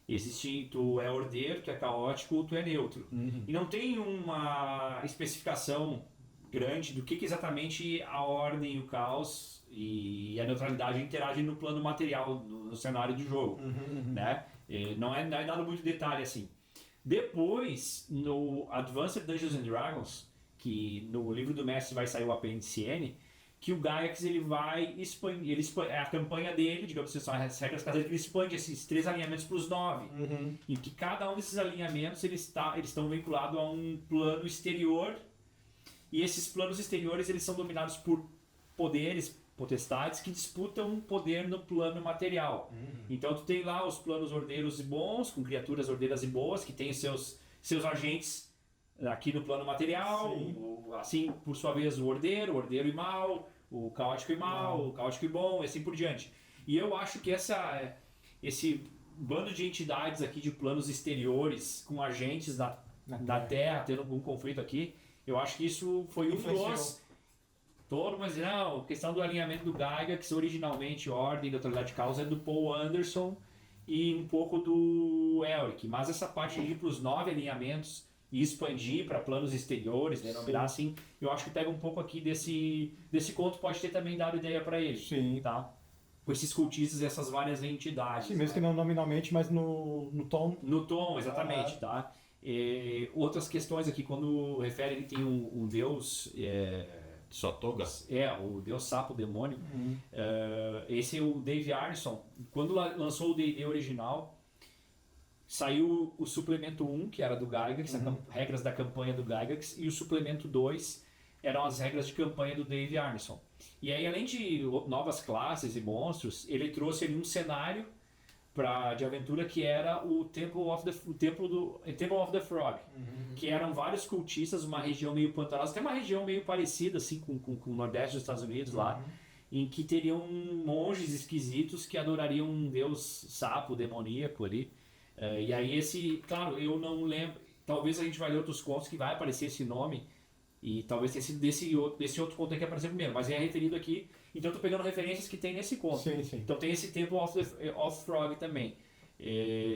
Existe, tu é ordeiro, tu é caótico, tu é neutro. E não tem uma especificação grande do que exatamente a ordem, o caos e a neutralidade interagem no plano material, no cenário do jogo, né? Não é dado muito detalhe assim. Depois, no Advanced Dungeons and Dragons, que no livro do mestre vai sair o apêndice N, que o Gygax ele vai expandir, a campanha dele, digamos assim, são as regras caseiras, que ele expande esses 3 alinhamentos para os 9. E que cada um desses alinhamentos eles estão vinculados a um plano exterior, e esses planos exteriores eles são dominados por poderes, potestades, que disputam poder no plano material. Então tu tem lá os planos ordeiros e bons, com criaturas ordeiras e boas, que têm seus agentes aqui no plano material, assim, por sua vez, o ordeiro e mal, o caótico e mal, o caótico e bom, e assim por diante. E eu acho que esse bando de entidades aqui de planos exteriores, com agentes da Terra, tendo algum conflito aqui, eu acho que isso foi um dos... Mas não, a questão do alinhamento do Gygax, originalmente, ordem, neutralidade e causa, é do Paul Anderson e um pouco do Elric. Mas essa parte de ir para os 9 alinhamentos e expandir para planos exteriores, né, nominar assim, eu acho que pega um pouco aqui desse conto, pode ter também dado ideia para ele. Sim. Tá? Com esses cultistas e essas várias entidades. Sim, mesmo que não nominalmente, mas no tom. No tom, exatamente, tá? Outras questões aqui, quando refere, ele tem um deus... Sua toga? O Deus Sapo Demônio. Esse é o Dave Arneson. Quando lançou o D&D original, saiu o suplemento 1, que era do Gygax, regras da campanha do Gygax, e o suplemento 2 eram as regras de campanha do Dave Arneson. E aí, além de novas classes e monstros, ele trouxe ali um cenário de aventura que era o Temple of the Frog, que eram vários cultistas, uma região meio pantanosa, tem uma região meio parecida assim com o Nordeste dos Estados Unidos lá, em que teriam monges esquisitos que adorariam um deus sapo demoníaco ali. E aí claro, eu não lembro, talvez a gente vai ler outros contos que vai aparecer esse nome, e talvez tenha sido desse outro conto que apareceu primeiro, mas é referido aqui. Então eu tô pegando referências que tem nesse conto. Sim, sim. Então tem esse Temple of Frog também.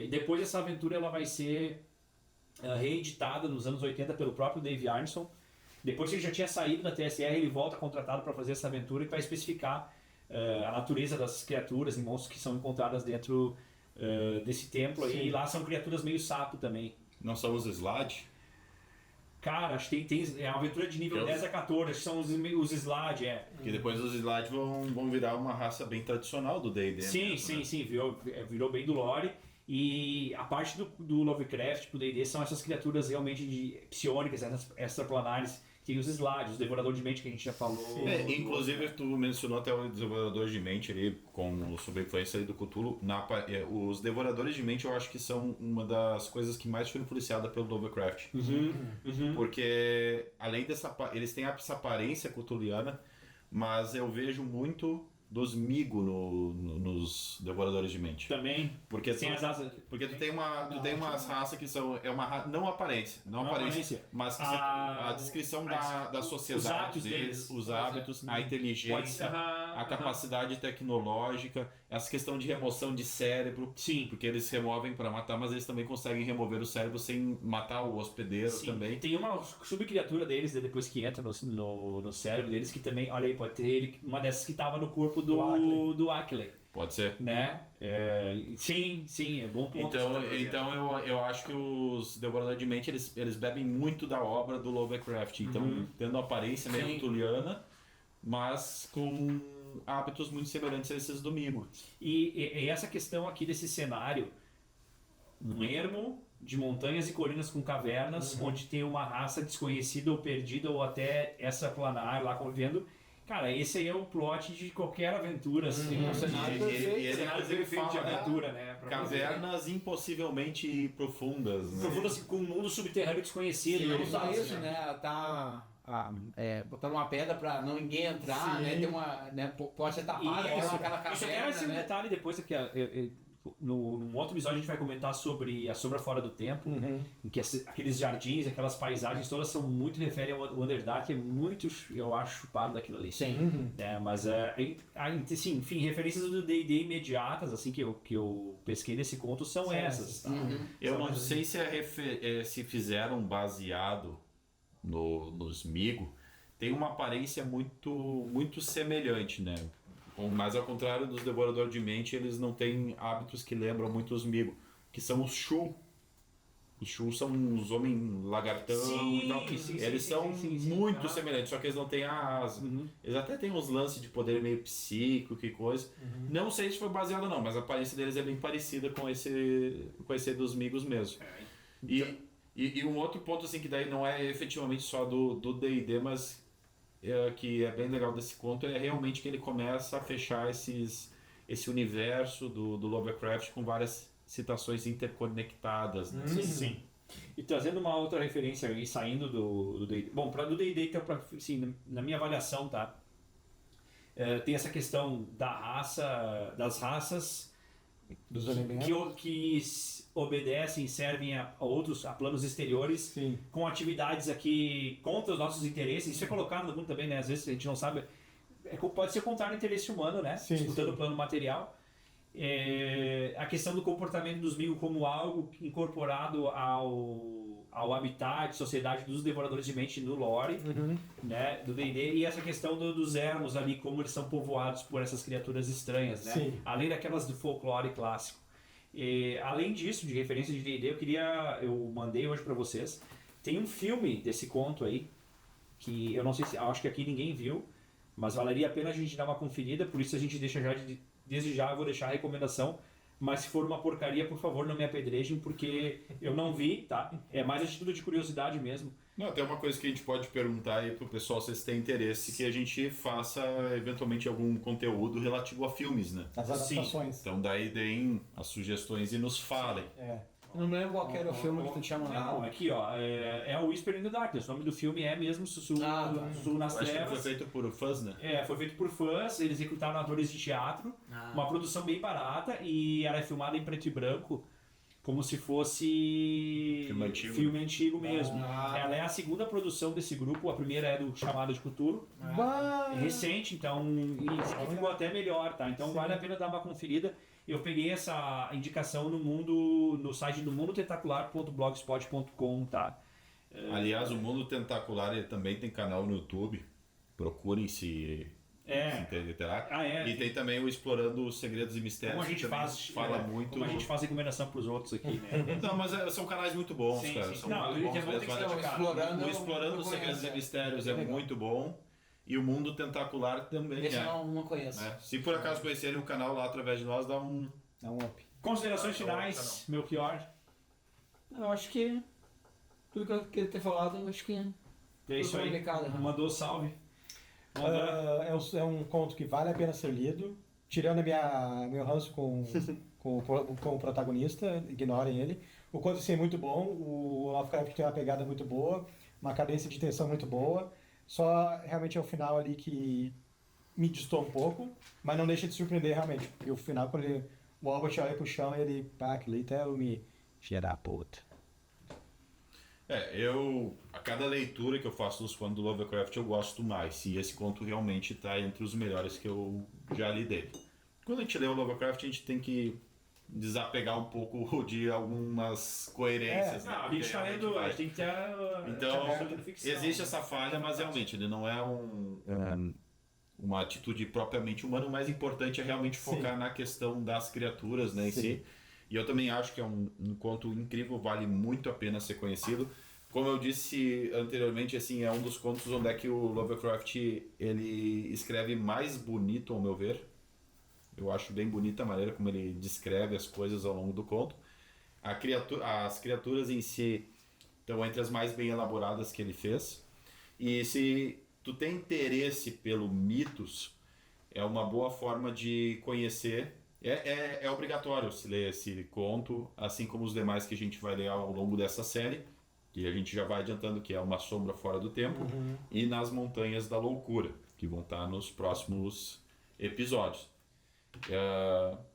Depois essa aventura ela vai ser reeditada nos anos 80 pelo próprio Dave Arneson. Depois que ele já tinha saído da TSR, ele volta contratado para fazer essa aventura e vai especificar a natureza das criaturas e monstros que são encontradas dentro desse templo aí. E lá são criaturas meio sapo também. Não só os Slade? Cara, acho que tem é uma aventura de nível 10 a 14, acho que são os Slade, Porque depois os Slade vão virar uma raça bem tradicional do D&D. Sim, mesmo, sim, virou bem do lore. E a parte do Lovecraft pro D&D são essas criaturas realmente psionicas, extraplanares. Tem os Slade, os Devoradores de Mente que a gente já falou. Inclusive, tu mencionou até o Devorador de Mente ali, sob a influência ali do Cthulhu. Os Devoradores de Mente eu acho que são uma das coisas que mais foi influenciada pelo Lovecraft. Porque, além eles têm essa aparência cthulhiana, mas eu vejo muito dos Migo nos Devoradores de Mente. Também. Porque Porque tu tem umas raças que são uma raça não aparência, mas que a descrição da sociedade deles, os hábitos, a inteligência, a capacidade tecnológica, essa questão de remoção de cérebro. Sim. Porque eles removem para matar, mas eles também conseguem remover o cérebro sem matar o hospedeiro. Sim. Também. Tem uma subcriatura deles, depois que entra no cérebro deles, que também, olha aí, pode ter uma dessas que estava no corpo do Ackley. Pode ser. né? Sim, é bom ponto. Então eu acho que os Devoradores de Mente, eles bebem muito da obra do Lovecraft. Então, tendo aparência meio Sim. tuliana, mas com hábitos muito semelhantes a esses do Migo. E essa questão aqui desse cenário, um ermo de montanhas e colinas com cavernas, onde tem uma raça desconhecida ou perdida ou até extraplanar lá convivendo. Cara, esse aí é o plot de qualquer aventura, assim. Um cenário E ele, Cenário inclusive, perfeito de fala, aventura, né? Pra cavernas impossivelmente profundas. Né? profundas com um mundo subterrâneo desconhecido. E né? não só isso, né? Tá botando uma pedra pra ninguém entrar, Sim. né? Tem uma, né? Pode ser tapada, aquela caverna, Isso até vai ser um né? detalhe depois que num outro episódio a gente vai comentar sobre a Sombra Fora do Tempo, em que aqueles jardins, aquelas paisagens todas são muito referem ao Underdark, é muito, eu acho, chupado daquilo ali. Sim. Mas, sim, enfim, referências do D&D imediatas, assim, que eu pesquei nesse conto são essas. Tá? Eu não sei se, se fizeram baseado nos Migo, tem uma aparência muito semelhante, né? Mas ao contrário dos Devoradores de Mente, eles não têm hábitos que lembram muito os Migo, que são os Shu. Os Shu são os homens lagartão Sim, e tal. sim, Eles sim, são sim, sim. muito semelhantes, só que eles não têm a asa. Eles até têm uns lances de poder meio psíquico e coisa. Não sei se foi baseado ou não, mas a aparência deles é bem parecida com esse dos Migos mesmo. E um outro ponto assim que daí não é efetivamente só do D&D, mas que é bem legal desse conto, é realmente que ele começa a fechar esse universo do Lovecraft com várias citações interconectadas. Né? Sim. E trazendo uma outra referência aí, saindo do D&D. Bom, para do D&D, então, assim, na minha avaliação, tá? Tem essa questão das raças Dos elementos. que obedecem, servem a planos exteriores, Sim. com atividades aqui contra os nossos interesses. Isso é colocado no mundo também, né? Às vezes a gente não sabe. Pode ser contrário ao interesse humano, né? Sim, Disputando sim. o plano material. A questão do comportamento dos Migo como algo incorporado ao habitat, sociedade dos Devoradores de Mente no lore, né, do D&D, e essa questão dos ermos ali, como eles são povoados por essas criaturas estranhas, né? Sim. Além daquelas do folclore clássico. Além disso, de referência de D&D, eu mandei hoje para vocês, tem um filme desse conto aí, que eu não sei se, acho que aqui ninguém viu, mas valeria a pena a gente dar uma conferida, por isso a gente deixa desde já eu vou deixar a recomendação, mas se for uma porcaria, por favor, não me apedrejem, porque eu não vi, tá? É mais a título de curiosidade mesmo. Não, tem uma coisa que a gente pode perguntar aí pro pessoal se eles têm interesse, que a gente faça eventualmente algum conteúdo relativo a filmes, né? As adaptações. Então daí deem as sugestões e nos falem. Eu não me lembro qual que era o filme que tu tinha Não, mandado. aqui ó, é o Whisper in the Darkness, o nome do filme é mesmo Sussurro nas Eu acho que foi Trevas. feito por fãs, né? Foi feito por fãs, eles recrutaram atores de teatro, uma produção bem barata, e ela é filmada em preto e branco, como se fosse filme antigo mesmo. Ela é a segunda produção desse grupo, a primeira é do Chamado de Cthulhu, é recente, então, e esse aqui ficou até melhor, tá? Então vale a pena dar uma conferida. Eu peguei essa indicação no site do mundotentacular.blogspot.com, tá? Aliás, o Mundo Tentacular ele também tem canal no YouTube. Procurem se interagir. E tem também o Explorando os Segredos e Mistérios. Como a gente que faz, fala muito. como a gente faz recomendação para os outros aqui, né? Não, mas são canais muito bons, Sim, cara. sim. São Não, muito ele bons tem mesmo. que ser O Explorando os Segredos e Mistérios é muito bom. E o Mundo Tentacular também Esse é. eu não conheço. Se por acaso conhecerem o canal lá através de nós, dá um up. Considerações finais, meu pior. Eu acho que tudo que eu queria ter falado, eu acho que É isso aí. Complicado, né? Mandou salve. É um conto que vale a pena ser lido, tirando meu ranço com o protagonista, ignorem ele. O conto é muito bom, o Lovecraft tem uma pegada muito boa, uma cadência de tensão muito boa, só realmente é o final ali que me distou um pouco, mas não deixa de surpreender realmente, porque o final, quando o Albert olha pro chão, ele, pá, aquilo ali até me cheira a puta. A cada leitura que eu faço dos contos do Lovecraft eu gosto mais, e esse conto realmente está entre os melhores que eu já li dele. Quando a gente lê o Lovecraft, a gente tem que desapegar um pouco de algumas coerências. Né? A gente tá lendo, a gente tem que ter. Então, ficção, existe essa falha, mas realmente ele não é uma atitude propriamente humana, o mais importante é realmente focar na questão das criaturas, né, em si. E eu também acho que é um conto incrível, vale muito a pena ser conhecido. Como eu disse anteriormente, assim, é um dos contos onde é que o Lovecraft ele escreve mais bonito, ao meu ver. Eu acho bem bonita a maneira como ele descreve as coisas ao longo do conto. As criaturas em si estão entre as mais bem elaboradas que ele fez. E se tu tem interesse pelo mitos, é uma boa forma de conhecer. É obrigatório se ler esse conto, assim como os demais que a gente vai ler ao longo dessa série, que a gente já vai adiantando que é Uma Sombra Fora do Tempo, e Nas Montanhas da Loucura, que vão estar nos próximos episódios.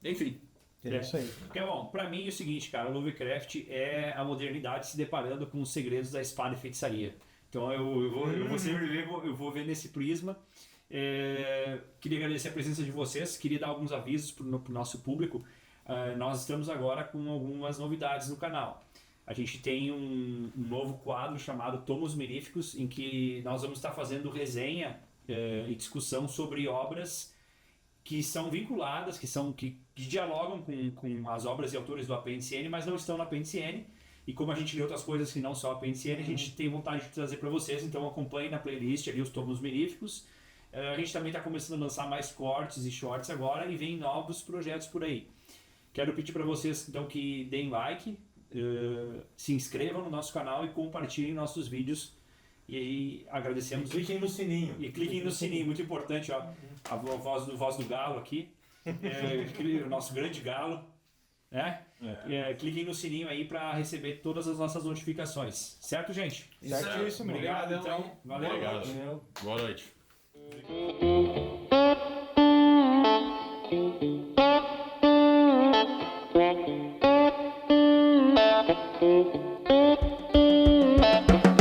Enfim. É isso aí. Porque, bom, pra mim é o seguinte, cara, o Lovecraft é a modernidade se deparando com os segredos da espada e feitiçaria. Então eu vou ver nesse prisma. Queria agradecer a presença de vocês, queria dar alguns avisos para o nosso público. Nós estamos agora com algumas novidades no canal. A gente tem um novo quadro chamado Tomos Miríficos, em que nós vamos estar fazendo resenha e discussão sobre obras que são vinculadas, que dialogam com as obras e autores do Apêndice N, mas não estão no Apêndice N. E como a gente lê outras coisas que não são Apêndice N, a gente tem vontade de trazer para vocês, então acompanhe na playlist ali os Tomos Miríficos. A gente também está começando a lançar mais cortes e shorts agora e vem novos projetos por aí. Quero pedir para vocês então que deem like, se inscrevam no nosso canal e compartilhem nossos vídeos. E aí agradecemos. E cliquem no sininho. E cliquem no sininho, muito importante, ó. A voz do galo aqui. O nosso grande galo. Né? Cliquem no sininho aí para receber todas as nossas notificações. Certo, gente? Certíssimo. Obrigado, então. Valeu. Obrigado. Boa noite.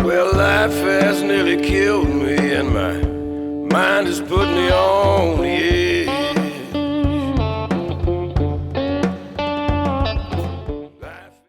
Well, life has nearly killed me, and my mind has put me on the